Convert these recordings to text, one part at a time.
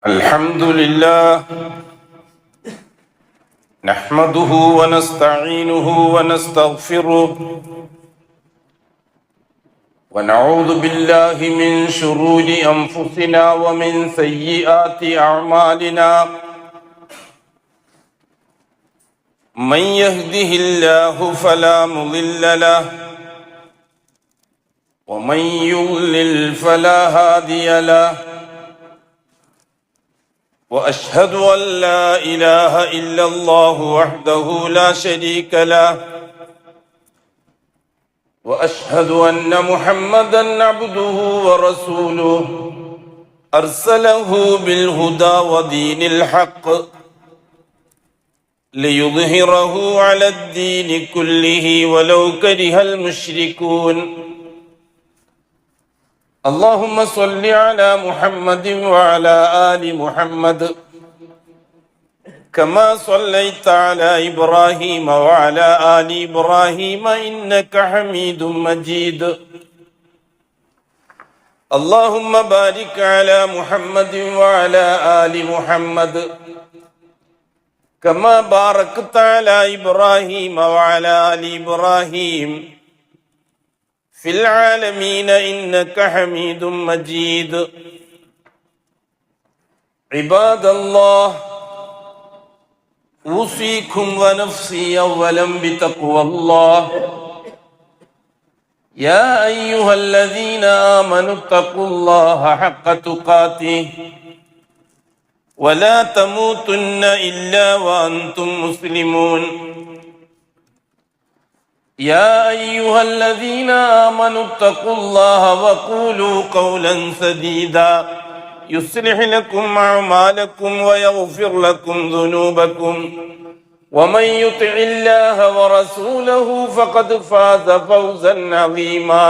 الحمد لله نحمده ونستعينه ونستغفره ونعوذ بالله من شرور أنفسنا ومن سيئات أعمالنا من يهده الله فلا مضل له ومن يضلل فلا هادي له وأشهد أن لا إله إلا الله وحده لا شريك له وأشهد أن محمدا عبده ورسوله أرسله بالهدى ودين الحق ليظهره على الدين كله ولو كره المشركون اللهم صل على محمد وعلى آل محمد كما صليت على إبراهيم وعلى آل إبراهيم إنك حميد مجيد اللهم بارك على محمد وعلى آل محمد كما باركت على إبراهيم وعلى آل إبراهيم في العالمين إنك حميد مجيد عباد الله أوصيكم ونفسي أولا بتقوى الله يا أيها الذين آمنوا اتقوا الله حق تقاته ولا تموتن إلا وأنتم مسلمون يا أيها الذين آمنوا اتقوا الله وقولوا قولا سديدا يصلح لكم أعمالكم ويغفر لكم ذنوبكم ومن يطع الله ورسوله فقد فاز فوزا عظيما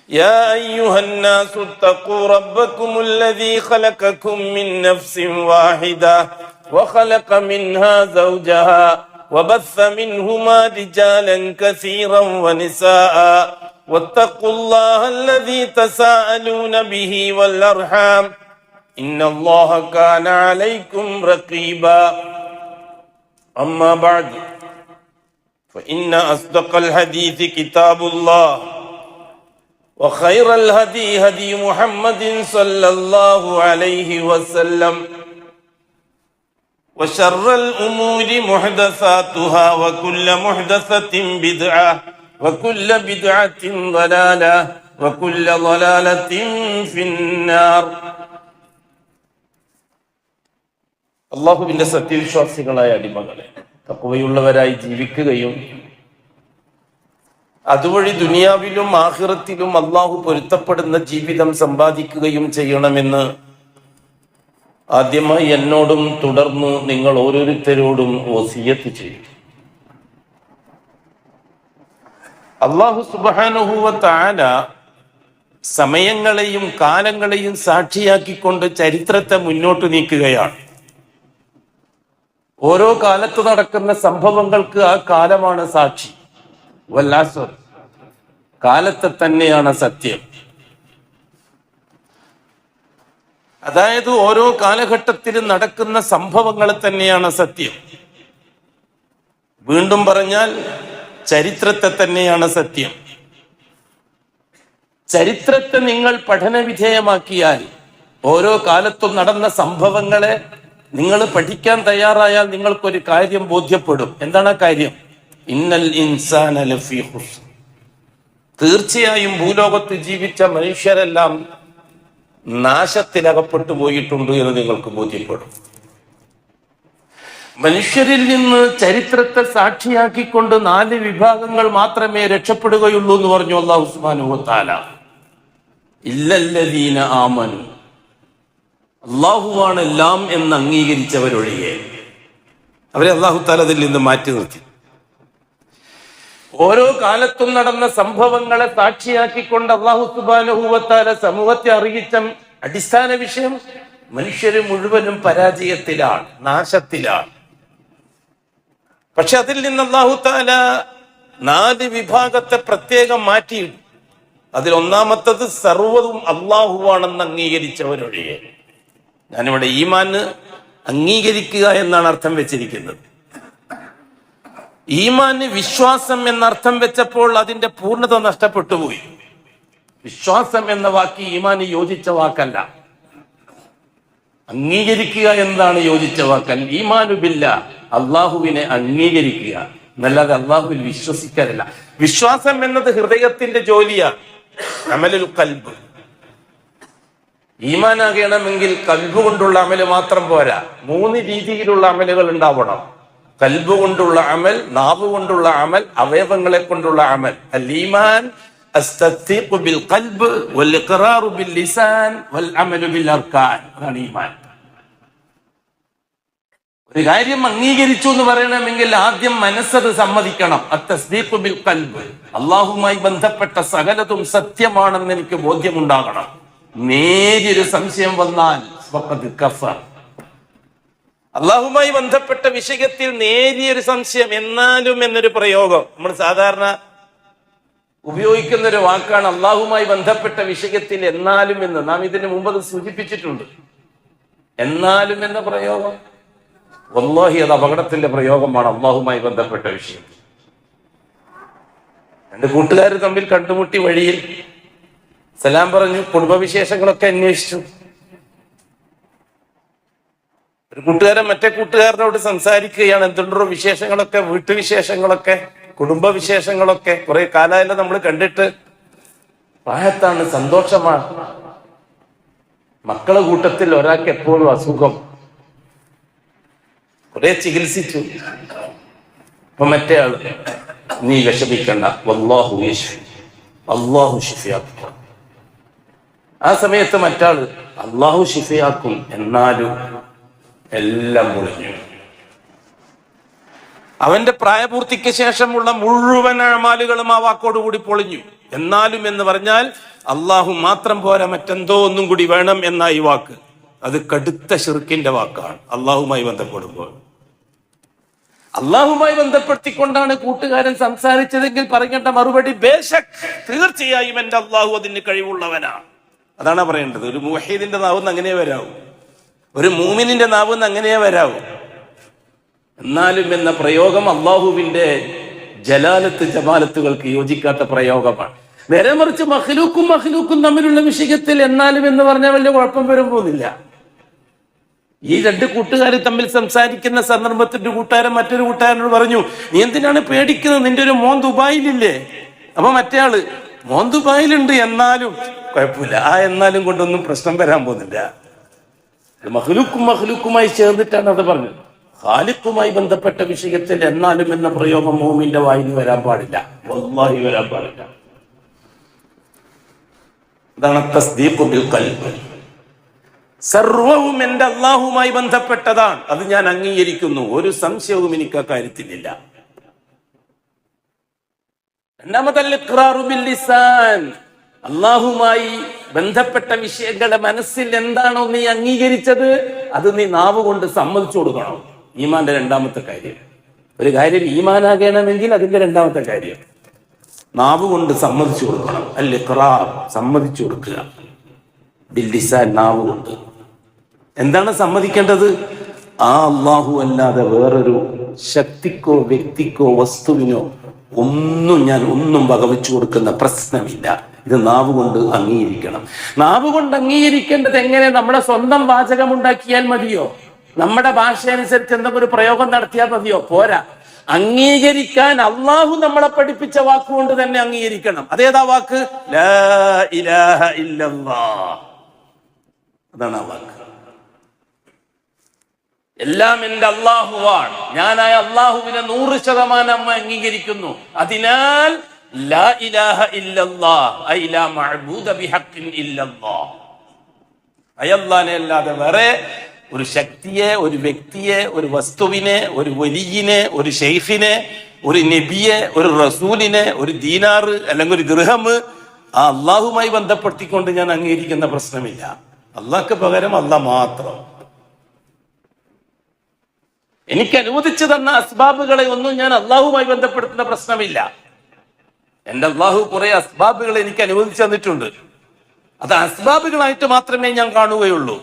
يا أيها الناس اتقوا ربكم الذي خلقكم من نفس واحدة وخلق منها زوجها وبث منهما رجالا كثيرا ونساء واتقوا الله الذي تساءلون به والأرحام إن الله كان عليكم رقيبا أما بعد فإن أصدق الحديث كتاب الله وخير الهدي هدي محمد صلى الله عليه وسلم وشر الأمور محدثاتها وكل محدثة بدعة وكل بدعة ضلالة وكل ضلالة في النار അല്ലാഹുവിന്റെ സത്യവിശ്വാസികളായ അടിമകളെ, തഖ്വയുള്ളവരായി ജീവിക്കുകയും അതുവഴി ദുനിയാവിലും ആഖിറത്തിലും അല്ലാഹു പൊരുത്തപ്പെടുന്ന ജീവിതം സമ്പാദിക്കുകയും ചെയ്യണമെന്ന് ആദ്യമായി എന്നോടും തുടർന്ന് നിങ്ങൾ ഓരോരുത്തരോടും വസിയത്ത് ചെയ്യും. അല്ലാഹു സുബ്ഹാനഹു വ തആല സമയങ്ങളെയും കാലങ്ങളെയും സാക്ഷിയാക്കിക്കൊണ്ട് ചരിത്രത്തെ മുന്നോട്ട് നീക്കുകയാണ്. ഓരോ കാലത്ത് നടക്കുന്ന സംഭവങ്ങൾക്ക് ആ കാലമാണ് സാക്ഷി. വല്ലാസർ, കാലത്തെ തന്നെയാണ് സത്യം. അതായത് ഓരോ കാലഘട്ടത്തിലും നടക്കുന്ന സംഭവങ്ങൾ തന്നെയാണ് സത്യം. വീണ്ടും പറഞ്ഞാൽ ചരിത്രത്തെ തന്നെയാണ് സത്യം. ചരിത്രത്തെ നിങ്ങൾ പഠനവിധേയമാക്കിയാൽ, ഓരോ കാലത്തും നടന്ന സംഭവങ്ങളെ നിങ്ങൾ പഠിക്കാൻ തയ്യാറായാൽ നിങ്ങൾക്കൊരു കാര്യം ബോധ്യപ്പെടും. എന്താണ് ആ കാര്യം? ഇന്നൽ ഇൻസാന ലഫീ ഖുസ്ർ. തീർച്ചയായും ഭൂലോകത്ത് ജീവിച്ച മനുഷ്യരെല്ലാം നാശത്തിലകപ്പെട്ടു പോയിട്ടുണ്ട് എന്ന് നിങ്ങൾക്ക് ബോധ്യപ്പെടും. മനുഷ്യരിൽ നിന്ന് ചരിത്രത്തെ സാക്ഷിയാക്കിക്കൊണ്ട് 4 വിഭാഗങ്ങൾ മാത്രമേ രക്ഷപ്പെടുകയുള്ളൂ എന്ന് പറഞ്ഞു അല്ലാഹു സുബ്ഹാനഹു വ തആല. ഇല്ലല്ലദീന ആമനു, അല്ലാഹുവാണ് എല്ലാം എന്ന് അംഗീകരിച്ചവരൊഴികെ. അവരെ അല്ലാഹു തആല അതിൽ നിന്ന് മാറ്റി നിർത്തി. ഓരോ കാലത്തും നടന്ന സംഭവങ്ങളെ സാക്ഷിയാക്കിക്കൊണ്ട് അല്ലാഹു സുബ്ഹാനഹു വ തആല സമൂഹത്തെ അറിയിച്ച അടിസ്ഥാന വിഷയം മനുഷ്യര് മുഴുവനും പരാജയത്തിലാണ്, നാശത്തിലാണ്. പക്ഷെ അതിൽ നിന്ന് അല്ലാഹു തആല 4 വിഭാഗത്തെ പ്രത്യേകം മാറ്റിയിട്ടു. അതിൽ ഒന്നാമത്തത് സർവ്വതും അള്ളാഹുവാണെന്ന് അംഗീകരിച്ചവരൊഴികെ. ഞാനിവിടെ ഈമാന് അംഗീകരിക്കുക എന്നാണ് അർത്ഥം വെച്ചിരിക്കുന്നത്. ഈമാന് വിശ്വാസം എന്നർത്ഥം വെച്ചപ്പോൾ അതിന്റെ പൂർണ്ണത നഷ്ടപ്പെട്ടു പോയി. വിശ്വാസം എന്ന വാക്ക് ഈമാന് യോജിച്ച വാക്കല്ല. അംഗീകരിക്കുക എന്നതാണ് യോജിച്ച വാക്കല്ല. ഈമാനു ബില്ല, അള്ളാഹുവിനെ അംഗീകരിക്കുക എന്നല്ലാതെ അള്ളാഹുവിൽ വിശ്വസിക്കാനല്ല. വിശ്വാസം എന്നത് ഹൃദയത്തിന്റെ ജോലിയാണ്, അമലുൽ ഖൽബ്. ഈമാനാകണമെങ്കിൽ കൽബ് കൊണ്ടുള്ള അമല് മാത്രം പോരാ, 3 രീതിയിലുള്ള അമലുകൾ ഉണ്ടാവണം. കൽബ് കൊണ്ടുള്ള അമൽ, നാവ് കൊണ്ടുള്ള അമൽ, അവയവങ്ങളെ കൊണ്ടുള്ള അമൽ. അൽ ഈമാൻ അസ്തദ്ദീഖു ബിൽ ഖൽബ് വൽ ഇഖ്റാറു ബിൽ ലിസാൻ വൽ അമലു ബിൽ അർകാൻ. അതാണ് ഈമാൻ. ഒരു കാര്യം അംഗീകരിച്ചു എന്ന് പറയണമെങ്കിൽ ആദ്യം മനസ്സത് സമ്മതിക്കണം. അത്തസ്ദീഖു ബിൽ ഖൽബ്, അള്ളാഹുമായി ബന്ധപ്പെട്ട സകലതും സത്യമാണെന്ന് എനിക്ക് ബോധ്യമുണ്ടാകണം. നേരിയൊരു സംശയം വന്നാൽ ഫഖദ് കഫർ. അള്ളാഹുമായി ബന്ധപ്പെട്ട വിഷയത്തിൽ നേരിയൊരു സംശയം, എന്നാലും എന്നൊരു പ്രയോഗം നമ്മൾ സാധാരണ ഉപയോഗിക്കുന്ന ഒരു വാക്കാണ്. അള്ളാഹുമായി ബന്ധപ്പെട്ട വിഷയത്തിൽ എന്നാലും എന്ന് നാം ഇതിനു മുമ്പ് അത് സൂചിപ്പിച്ചിട്ടുണ്ട്. എന്നാലും എന്ന പ്രയോഗം വല്ലാഹി അത് അപകടത്തിന്റെ പ്രയോഗമാണ്. അള്ളാഹുമായി ബന്ധപ്പെട്ട വിഷയം, 2 കൂട്ടുകാർ തമ്മിൽ കണ്ടുമുട്ടി, വഴിയിൽ സലാം പറഞ്ഞു, കുടുംബവിശേഷങ്ങളൊക്കെ അന്വേഷിച്ചു. ഒരു കൂട്ടുകാരൻ മറ്റേ കൂട്ടുകാരനോട് സംസാരിക്കുകയാണ്, എന്തുണ്ടോ വിശേഷങ്ങളൊക്കെ, വീട്ടുവിശേഷങ്ങളൊക്കെ, കുടുംബവിശേഷങ്ങളൊക്കെ. കുറെ കാലമായല്ലോ നമ്മൾ കണ്ടിട്ട്, പ്രായത്താണ്, സന്തോഷമാണ്. മക്കളെ കൂട്ടത്തിൽ ഒരാൾക്ക് എപ്പോഴും അസുഖം, കുറെ ചികിത്സിച്ചു. അപ്പൊ മറ്റേ ആള്, നീ വിഷമിക്കണ്ട, വല്ലാഹു യശ്ഫി, അള്ളാഹു ശിഫയാക്കും. ആ സമയത്ത് മറ്റാള്, അള്ളാഹു ശിഫയാക്കും, എന്നാലും എല്ലാം മുറിഞ്ഞു. അവന്റെ പ്രായപൂർത്തിക്ക് ശേഷമുള്ള മുഴുവൻ അമാലുകളും ആ വാക്കോടുകൂടി പൊളിഞ്ഞു. എന്നാലും എന്ന് പറഞ്ഞാൽ അള്ളാഹു മാത്രം പോരാ, മറ്റെന്തോ ഒന്നും കൂടി വേണം എന്ന ഈ വാക്ക്. അത് കടുത്ത ശിർക്കിന്റെ വാക്കാണ്. അള്ളാഹുമായി ബന്ധപ്പെടുമ്പോൾ, അള്ളാഹുമായി ബന്ധപ്പെടുത്തിക്കൊണ്ടാണ് കൂട്ടുകാരൻ സംസാരിച്ചതെങ്കിൽ പറയേണ്ട മറുപടി ബേശക്, തീർച്ചയായും എന്റെ അള്ളാഹു അതിന് കഴിവുള്ളവനാണ്. അതാണ് പറയേണ്ടത്. ഒരു മുവഹീദിന്റെ നാവെന്ന് അങ്ങനെ വരാവൂ, ഒരു മൂമിനിന്റെ നാവെന്ന് അങ്ങനെ വരാവൂ. എന്നാലും എന്ന പ്രയോഗം അള്ളാഹുവിന്റെ ജലാലത്ത് ജമാലത്തുകൾക്ക് യോജിക്കാത്ത പ്രയോഗമാണ്. നേരെ മറിച്ച് മഖ്ലൂക്കും തമ്മിലുള്ള വിഷയത്തിൽ എന്നാലും എന്ന് പറഞ്ഞാൽ വലിയ കുഴപ്പം വരും പോകുന്നില്ല. ഈ 2 കൂട്ടുകാർ തമ്മിൽ സംസാരിക്കുന്ന സന്ദർഭത്തിൽ ഒരു കൂട്ടുകാരൻ മറ്റൊരു കൂട്ടുകാരനോട് പറഞ്ഞു, നീ എന്തിനാണ് പേടിക്കുന്നത്, നിന്റെ ഒരു മോൻ ദുബായിലില്ലേ? അപ്പൊ മറ്റേ ആള്, മോൻ ദുബായിലുണ്ട്, എന്നാലും കുഴപ്പമില്ല. ആ എന്നാലും കൊണ്ടൊന്നും പ്രശ്നം വരാൻ പോകുന്നില്ല. മഖ്ലൂക്കുമായി ചേർന്നിട്ടാണ് അത് പറഞ്ഞത്. ഖാലിഖുമായി ബന്ധപ്പെട്ട വിഷയത്തിൽ എന്നാലും എന്ന പ്രയോഗം മോമിന്റെ വായിൽ വരാൻ പാടില്ല, വല്ലാഹി വരാൻ പാടില്ല. അതാണ് തസ്ദീഖു ബിൽ ഖൽബ്. സർവവും എന്റെ അള്ളാഹുമായി ബന്ധപ്പെട്ടതാണ്, അത് ഞാൻ അംഗീകരിക്കുന്നു, ഒരു സംശയവും എനിക്ക് ആ കാര്യത്തിലില്ല. രണ്ടാമതൽ ഇഖ്റാറു ബിൽ ലിസാൻ, അള്ളാഹുമായി ബന്ധപ്പെട്ട വിഷയങ്ങളുടെ മനസ്സിൽ എന്താണോ നീ അംഗീകരിച്ചത് അത് നീ നാവ് കൊണ്ട് സമ്മതിച്ചു കൊടുക്കണം. ഈമാന്റെ 2ാമത്തെ കാര്യം. ഒരു കാര്യം ഈമാനാകണമെങ്കിൽ അതിന്റെ 2ാമത്തെ കാര്യം നാവ് കൊണ്ട് സമ്മതിച്ചു കൊടുക്കണം. അൽ ഇഖ്റാർ, സമ്മതിച്ചു കൊടുക്കുക. ബിൽ ലിസാൻ, നാവ് കൊണ്ട്. എന്താണ് സമ്മതിക്കേണ്ടത്? ആ അള്ളാഹു അല്ലാതെ വേറൊരു ശക്തിക്കോ വ്യക്തിക്കോ വസ്തുവിനോ ഒന്നും വകവെച്ചു കൊടുക്കുന്ന പ്രശ്നമില്ല. ഇത് നാവ് കൊണ്ട് അംഗീകരിക്കണം. നാവ് കൊണ്ട് അംഗീകരിക്കേണ്ടത് എങ്ങനെ? നമ്മുടെ സ്വന്തം വാചകം ഉണ്ടാക്കിയാൽ മതിയോ? നമ്മുടെ ഭാഷ അനുസരിച്ച് എന്തെങ്കിലും ഒരു പ്രയോഗം നടത്തിയാൽ മതിയോ? പോരാ. അംഗീകരിക്കാൻ അള്ളാഹു നമ്മളെ പഠിപ്പിച്ച വാക്കുകൊണ്ട് തന്നെ അംഗീകരിക്കണം. അതേതാ വാക്ക്? ലാ ഇലാഹ ഇല്ലല്ലാഹ്. അതാണ് ആ വാക്ക്. എല്ലാം എന്റെ അള്ളാഹുവാണ്, ഞാനായ അള്ളാഹുവിനെ 100% അംഗീകരിക്കുന്നു. അതിനാൽ ലാ ഇലാഹ ഇല്ലല്ലാഹ്, ഐ ലാ മഅബൂദ ബിഹഖ്ഇൻ ഇല്ലല്ലാഹ്, അല്ലാഹുവിനെ അല്ലാതെ വേറെ ഒരു ശക്തിയെ, ഒരു വ്യക്തിയെ, ഒരു വസ്തുവിനെ, ഒരു വലിയിനെ, ഒരു ഷെയ്ഖിനെ, ഒരു നബിയെ, ഒരു റസൂലിനെ, ഒരു ദീനാറ് അല്ലെങ്കിൽ ഒരു ദിർഹം ആ അള്ളാഹുമായി ബന്ധപ്പെടുത്തിക്കൊണ്ട് ഞാൻ അംഗീകരിക്കുന്ന പ്രശ്നമില്ല. അള്ളാഹ്ക്ക് പകരം അള്ളാഹ് മാത്രം. എനിക്ക് അനുവദിച്ചു തന്ന അസ്ബാബുകളെ ഒന്നും ഞാൻ അള്ളാഹുമായി ബന്ധപ്പെടുത്തുന്ന പ്രശ്നമില്ല. എന്റെ അള്ളാഹു കുറെ അസ്ബാബുകൾ എനിക്ക് അനുവദിച്ചു തന്നിട്ടുണ്ട്. അത് അസ്ബാബുകളായിട്ട് മാത്രമേ ഞാൻ കാണുകയുള്ളൂ.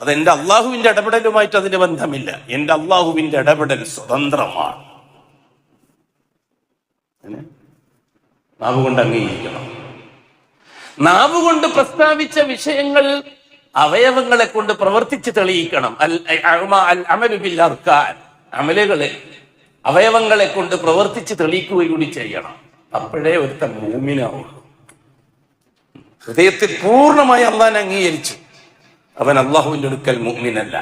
അത് എന്റെ അള്ളാഹുവിന്റെ ഇടപെടലുമായിട്ട് അതിന് ബന്ധമില്ല. എന്റെ അള്ളാഹുവിന്റെ ഇടപെടൽ സ്വതന്ത്രമാണ്. നാവ് കൊണ്ട് അംഗീകരിക്കണം. നാവ് കൊണ്ട് പ്രസ്താവിച്ച വിഷയങ്ങൾ അവയവങ്ങളെ കൊണ്ട് പ്രവർത്തിച്ച് തെളിയിക്കണം. അമലുകളെ അവയവങ്ങളെ കൊണ്ട് പ്രവർത്തിച്ച് തെളിയിക്കുകയൂടി ചെയ്യണം. അപ്പോഴേ ഒരുത്തൻ മുഅ്മിനാവുള്ളൂ. ഹൃദയത്തിൽ പൂർണ്ണമായി അള്ളാഹനെ അംഗീകരിച്ചു, അവൻ അള്ളാഹുവിന്റെ അടുക്കൽ മുഅ്മിനല്ല.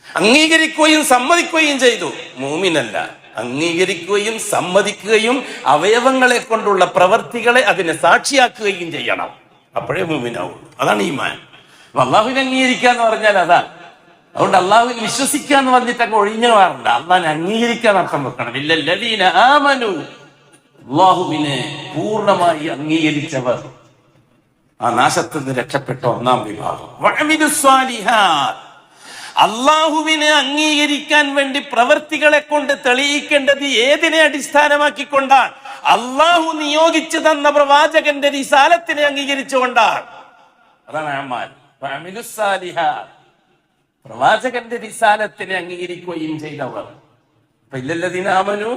അംഗീകരിക്കുകയും സമ്മതിക്കുകയും ചെയ്തു, മുഅ്മിനല്ല. അംഗീകരിക്കുകയും സമ്മതിക്കുകയും അവയവങ്ങളെ കൊണ്ടുള്ള പ്രവർത്തികളെ അതിനെ സാക്ഷിയാക്കുകയും ചെയ്യണം. അപ്പോഴേ മുഅ്മിനാവുള്ളൂ. അതാണ് ഈമാൻ. അള്ളാഹുവിനെ അംഗീകരിക്കുക എന്ന് പറഞ്ഞാൽ അതാണ്. അതുകൊണ്ട് അള്ളാഹുവിൽ വിശ്വസിക്കുക എന്ന് പറഞ്ഞിട്ട് അങ്ങ് ഒഴിഞ്ഞു മാറണ്ട. അള്ളാഹിനെ അംഗീകരിക്കാൻ അർത്ഥം വെക്കണം. ഇല്ലല്ലദീന ആമനു, അള്ളാഹുവിനെ പൂർണ്ണമായി അംഗീകരിച്ചവർ ആ നാശത്തിൽ നിന്ന് രക്ഷപ്പെട്ട ഒന്നാം വിഭാഗം. അള്ളാഹുവിനെ അംഗീകരിക്കാൻ വേണ്ടി പ്രവർത്തികളെ കൊണ്ട് തെളിയിക്കേണ്ടത് ഏതിനെ അടിസ്ഥാനമാക്കിക്കൊണ്ടാണ്? അള്ളാഹു നിയോഗിച്ചു തന്ന പ്രവാചകന്റെ റിസാലത്തിനെ അംഗീകരിച്ചുകൊണ്ടാണ്. അതാണ് അമാൽ. പ്രവാചകന്റെ റിസാലത്തിനെ അംഗീകരിക്കുകയും ചെയ്തവർ. ഇല്ലല്ലദീന ആമനു,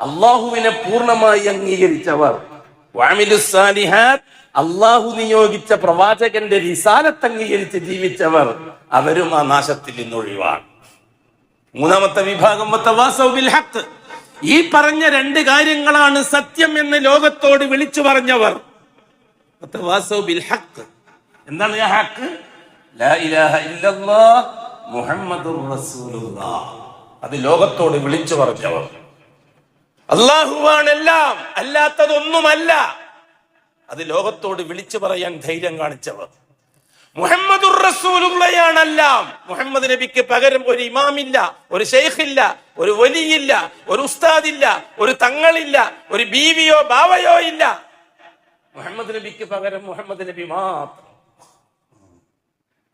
അള്ളാഹുവിനെ പൂർണ്ണമായി അംഗീകരിച്ചവർ. അള്ളാഹു നിയോഗിച്ച പ്രവാചകന്റെ റിസാലത്ത് അംഗീകരിച്ച് ജീവിച്ചവർ, അവരും ആ നാശത്തിൽ നിന്നൊഴിവാണ്. മൂന്നാമത്തെ വിഭാഗം വതവാസൗ ബിൽ ഹഖ്. ഈ പറഞ്ഞ രണ്ട് കാര്യങ്ങളാണ് സത്യം എന്ന് ലോകത്തോട് വിളിച്ചു പറഞ്ഞവർ. വതവാസൗ ബിൽ ഹഖ്. എന്താണ് ആ ഹഖ്? ലാ ഇലാഹ ഇല്ലല്ലാഹ് മുഹമ്മദുർ റസൂലുള്ളാഹ്. അത് ലോകത്തോട് വിളിച്ചു പറഞ്ഞവർ. അല്ലാഹുവാണ് എല്ലാം, അല്ലാത്തതൊന്നുമല്ല. അത് ലോകത്തോട് വിളിച്ചു പറയാൻ ധൈര്യം കാണിച്ചവർ. മുഹമ്മദുർ റസൂലുള്ളയാണെല്ലാം. മുഹമ്മദ് നബിക്ക് പകരം ഒരു ഇമാമില്ല, ഒരു ശൈഖില്ല, ഒരു വലിയില്ല, ഒരു ഉസ്താദില്ല, ഒരു തങ്ങളില്ല, ഒരു ബീവിയോ ബാവയോ ഇല്ല. മുഹമ്മദ് നബിക്ക് പകരം മുഹമ്മദ് നബി മാത്രം.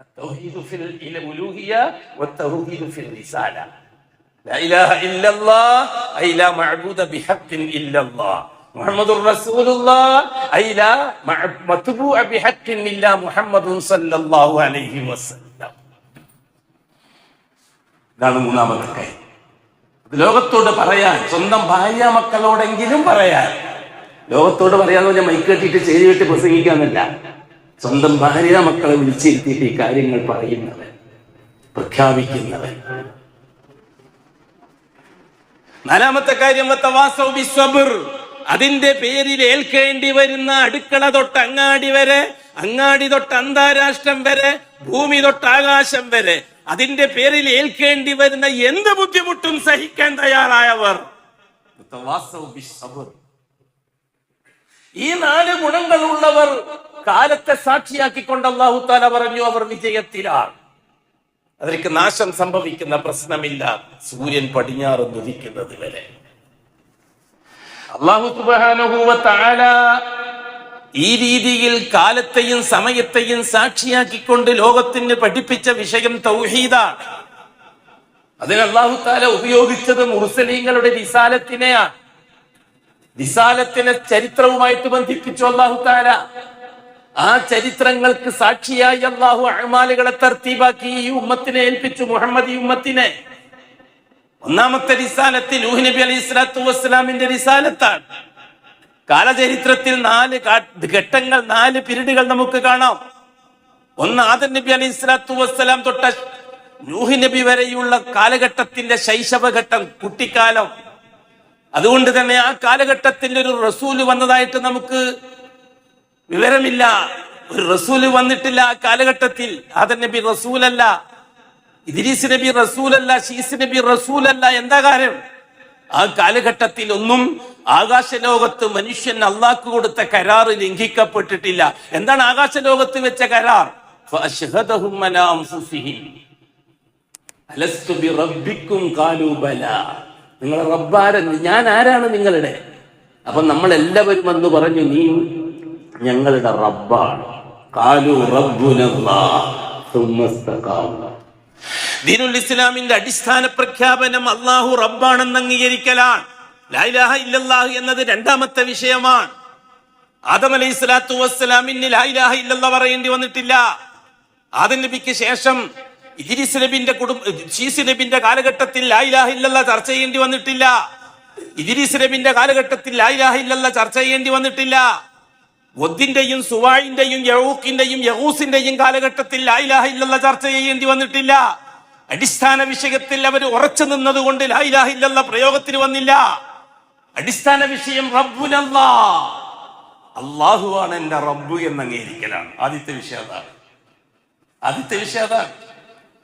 التوحيد في الألوهية والتوحيد في الرسالة. لا إله إلا الله أي لا معبود بحق إلا الله. محمد رسول الله أي لا متبوع بحق إلا محمد صلى الله عليه وسلم. ഇതാണ് മൂന്നാമത്തെ കാര്യം. ലോകത്തോട് പറയാൻ, സ്വന്തം ഭാര്യ മക്കളോടെങ്കിലും പറയാൻ. ലോകത്തോട് പറയാന്ന് പറഞ്ഞാൽ മൈക്ക് കെട്ടിയിട്ട് ചെയ്തി കെട്ടി പ്രസംഗിക്കാന്നല്ല. സ്വന്തം ഭാര്യ മക്കളെ വിളിച്ചിരുത്തിയിട്ട് ഈ കാര്യങ്ങൾ പറയുന്നവൻ, പ്രഖ്യാപിക്കുന്നവൻ. നാലാമത്തെ കാര്യം വതവാസൗ ബിസ്സബ്ർ. അതിന്റെ പേരിൽ ഏൽക്കേണ്ടി വരുന്ന അടുക്കള തൊട്ട് അങ്ങാടി വരെ, അങ്ങാടി തൊട്ട് അന്താരാഷ്ട്രം വരെ, ഭൂമി തൊട്ട് ആകാശം വരെ, അതിന്റെ പേരിൽ ഏൽക്കേണ്ടി വരുന്ന എന്ത് ബുദ്ധിമുട്ടും സഹിക്കാൻ തയ്യാറായവർ. ഈ 4 ഗുണങ്ങളുള്ളവർ കാലത്തെ സാക്ഷിയാക്കിക്കൊണ്ട് അല്ലാഹു തആല പറഞ്ഞു, അവർ വിജയത്തിലാണ്. അവർക്ക് നാശം സംഭവിക്കുന്ന പ്രശ്നമില്ല, സൂര്യൻ പടിഞ്ഞാറ് ഉദിക്കുന്നത് വരെ. അല്ലാഹു സുബ്ഹാനഹു വ തആല ഈ രീതിയിൽ കാലത്തെയും സമയത്തെയും സാക്ഷിയാക്കിക്കൊണ്ട് ലോകത്തിന് പഠിപ്പിച്ച വിഷയം തൗഹീദാണ്. അതിന് അല്ലാഹു തആല ഉപയോഗിച്ചത് മുർസലീങ്ങളുടെ റിസാലത്തിനെയാണ്. റിസാലത്തിനെ ചരിത്രവുമായിട്ട് ബന്ധിപ്പിച്ചു അല്ലാഹു തആല. ആ ചരിത്രങ്ങൾക്ക് സാക്ഷിയായി അല്ലാഹു അഅമാലുകളെ തർത്തീബാക്കി ഈ ഉമ്മത്തിനെ ഏൽപ്പിച്ചു, മുഹമ്മദി ഉമ്മത്തിനെ. ഒന്നാമത്തെ റിസാലത്ത് നൂഹ് നബി അലൈഹിസ്സലാത്തു വസ്സലാമിന്റെ റിസാലത്താണ്. കാലചരിത്രത്തിൽ 4 ഘട്ടങ്ങൾ, 4 പീരീഡുകൾ നമുക്ക് കാണാം. ഒന്ന് ആദം നബി അലൈഹിസ്സലാത്തു വസ്സലാം തൊട്ട് നൂഹ് നബി വരെയുള്ള കാലഘട്ടത്തിന്റെ ശൈശവഘട്ടം, കുട്ടിക്കാലം. അതുകൊണ്ട് തന്നെ ആ കാലഘട്ടത്തിൽ ഒരു റസൂല് വന്നതായിട്ട് നമുക്ക് വിവരമില്ല. ഒരു റസൂല് വന്നിട്ടില്ല ആ കാലഘട്ടത്തിൽ. ആദം നബി റസൂലല്ല, ഇദ്രീസ് നബി റസൂലല്ല, ശീസ് നബി റസൂലല്ല. എന്താ കാര്യം? ആ കാലഘട്ടത്തിൽ ഒന്നും ആകാശലോകത്ത് മനുഷ്യൻ അള്ളാഹ്ക്ക് കൊടുത്ത കരാറ് ലംഘിക്കപ്പെട്ടിട്ടില്ല. എന്താണ് ആകാശലോകത്ത് വെച്ച കരാർ? ഫഅശ്ഹദഹും അലാ അൻഫുസിഹിം അലസ്തു ബിറബ്ബിക്കും ഖാലൂ ബലാ. നിങ്ങളെ റബ്ബാരെന്ന്, ഞാൻ ആരാണ് നിങ്ങളുടെ? അപ്പൊ നമ്മൾ എല്ലാവരും വന്ന് പറഞ്ഞു, നീ ഞങ്ങളുടെ റബ്ബാണ്. ഖാലൂ റബ്ബുനല്ലാഹ് സുമ്മ ഇസ്തഖാമു. ദീനുൽ ഇസ്ലാമിന്റെ അടിസ്ഥാന പ്രഖ്യാപനം അല്ലാഹു റബ്ബാണെന്ന് അംഗീകരിക്കലാണ്. ലാ ഇലാഹ ഇല്ലല്ലാഹ് എന്നത് രണ്ടാമത്തെ വിഷയമാണ്. ആദം അലൈഹി സ്വലാത്തു വസ്സലാമിന് ലാ ഇലാഹ ഇല്ലല്ലാഹ് പറയേണ്ടി വന്നിട്ടില്ല. ആദം നബിക്ക് ശേഷം ഇദ്രീസ് നബിന്റെ കാലഘട്ടത്തിൽ ലാ ഇലാഹ ഇല്ലല്ലാഹ് ചർച്ച ചെയ്യേണ്ടി വന്നിട്ടില്ല. ഇദ്രീസ് നബിന്റെ കാലഘട്ടത്തിൽ ലാ ഇലാഹ ഇല്ലല്ലാഹ് ചർച്ച ചെയ്യേണ്ടി വന്നിട്ടില്ല. വദ്ദിന്റെയും സുവാഇന്റെയും യഊഖിന്റെയും യഗൂസിന്റെയും കാലഘട്ടത്തിൽ ലാ ഇലാഹ ഇല്ലല്ലാഹ് ചർച്ച ചെയ്യേണ്ടി വന്നിട്ടില്ല. അടിസ്ഥാന വിഷയത്തിൽ അവർ ഉറച്ചു നിന്നതുകൊണ്ട് ലാ ഇലാഹ ഇല്ലല്ലാഹ് പ്രയോഗത്തിന് വന്നില്ല. അടിസ്ഥാന വിഷയം റബ്ബുനല്ലാഹ്, അല്ലാഹുവാണ് എന്റെ റബ്ബ് എന്ന് അംഗീകരിക്കലാണ്. ആദ്യത്തെ വിഷയം അതാണ്.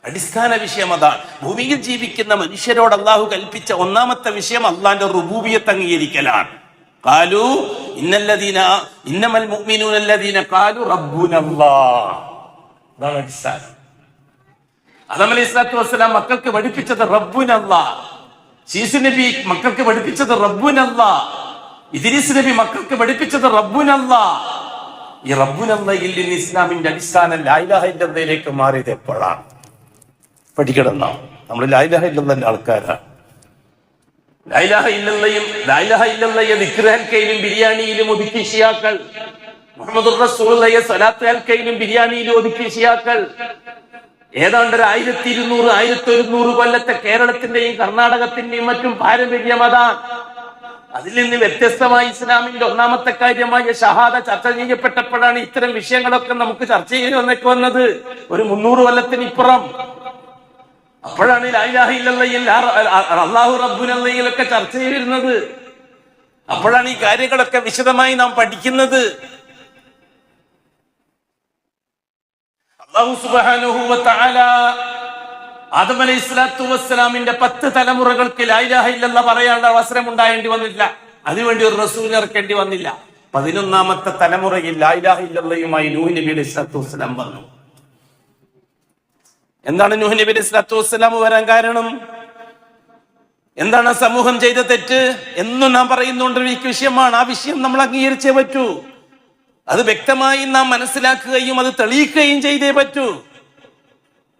അടിസ്ഥാന വിഷയം അതാണ്. ഭൂമിയിൽ ജീവിക്കുന്ന മനുഷ്യരോട് അല്ലാഹു കൽപ്പിച്ച ഒന്നാമത്തെ വിഷയം അല്ലാഹുവിന്റെ റുബൂബിയത്ത് അംഗീകരിക്കലാണ്. ഖാലു ഇന്നമൽ മുഅ്മിനൂന അല്ലദീന ഖാലു റബ്ബുനല്ലാഹ്. അതാണ് അടിസ്ഥാനം. ആദം അലൈഹി സ്വലാത്തു വസ്സലാം മക്കൾക്ക് പഠിപ്പിച്ചത് റബ്ബുനല്ലാഹ്. ശീസ് നബി മക്കൾക്ക് പഠിപ്പിച്ചത് റബ്ബുനല്ലാഹ്. ഇദ്രീസ് നബി മക്കൾക്ക് പഠിപ്പിച്ചത് റബ്ബുനല്ലാഹ്. ഈ റബ്ബുനല്ലാഹിൽ നിന്ന് ഇസ്ലാമിന്റെ അടിസ്ഥാനം ലാ ഇലാഹ ഇല്ലല്ലാഹിലേക്ക് മാറിയത് എപ്പോഴാണ്? പഠിക്കണം. നമ്മൾ ലാ ഇലാഹ ഇല്ലല്ലാഹിന്റെ ആൾക്കാരാണ്. ലാ ഇലാഹ ഇല്ലല്ലാഹയെ ദിക്ർ ഹൽക്കയിലും ബിരിയാണിയിലും ഒതുക്കി ശിയാക്കൾ. മുഹമ്മദുർ റസൂലുള്ളാഹിയെ സ്വലാത്ത് ഹൽക്കയിലും ബിരിയാണിയിലും ഒതുക്കി ശിയാക്കൾ. ഏതാണ്ട് 1200-1100 കൊല്ലത്തെ കേരളത്തിന്റെയും കർണാടകത്തിന്റെയും മറ്റും പാരമ്പര്യം അതാണ്. അതിൽ നിന്ന് വ്യത്യസ്തമായി ഇസ്ലാമിന്റെ ഒന്നാമത്തെ കാര്യമായ ഷഹാദ ചർച്ച ചെയ്യപ്പെട്ടപ്പോഴാണ് ഇത്തരം വിഷയങ്ങളൊക്കെ നമുക്ക് ചർച്ച ചെയ്ത് വന്നത്. ഒരു 300 കൊല്ലത്തിന് ഇപ്പുറം. അപ്പോഴാണ് ലാ ഇലാഹ ഇല്ലല്ലാഹയിൽ അല്ലാഹു റബ്ബുനല്ലാഹിലൊക്കെ ചർച്ച ചെയ്തിരുന്നത്. അപ്പോഴാണ് ഈ കാര്യങ്ങളൊക്കെ വിശദമായി നാം പഠിക്കുന്നത്. അല്ലാഹു സുബ്ഹാനഹു വ തആല ആദം അലൈഹി സ്വലാത്തു വസ്സലാമിന്റെ 10 തലമുറകൾക്ക് ലാ ഇലാഹ ഇല്ലല്ലാഹ് പറയാനുള്ള അവസരം ഉണ്ടായേണ്ടി വന്നില്ല. അതിനുവേണ്ടി ഒരു റസൂലിനെ ഇറക്കേണ്ടി വന്നില്ല. 11ാമത്തെ തലമുറയിൽ ലാ ഇലാഹ ഇല്ലല്ലാഹുമായി നൂഹ് നബി അലൈഹി സ്വലാത്തു വസ്സലാം വന്നു. എന്താണ് നൂഹ് നബി അലൈഹി സ്വലാത്തു വസ്സലാം വരാൻ കാരണം? എന്താണ് സമൂഹം ചെയ്ത തെറ്റ് എന്നും നാം പറയുന്നുണ്ട്. ഈ വിഷയമാണ്. ആ വിഷയം നമ്മൾ അംഗീകരിച്ചേ പറ്റൂ. അത് വ്യക്തമായി നാം മനസ്സിലാക്കുകയും അത് തെളിയിക്കുകയും ചെയ്തേ പറ്റൂ.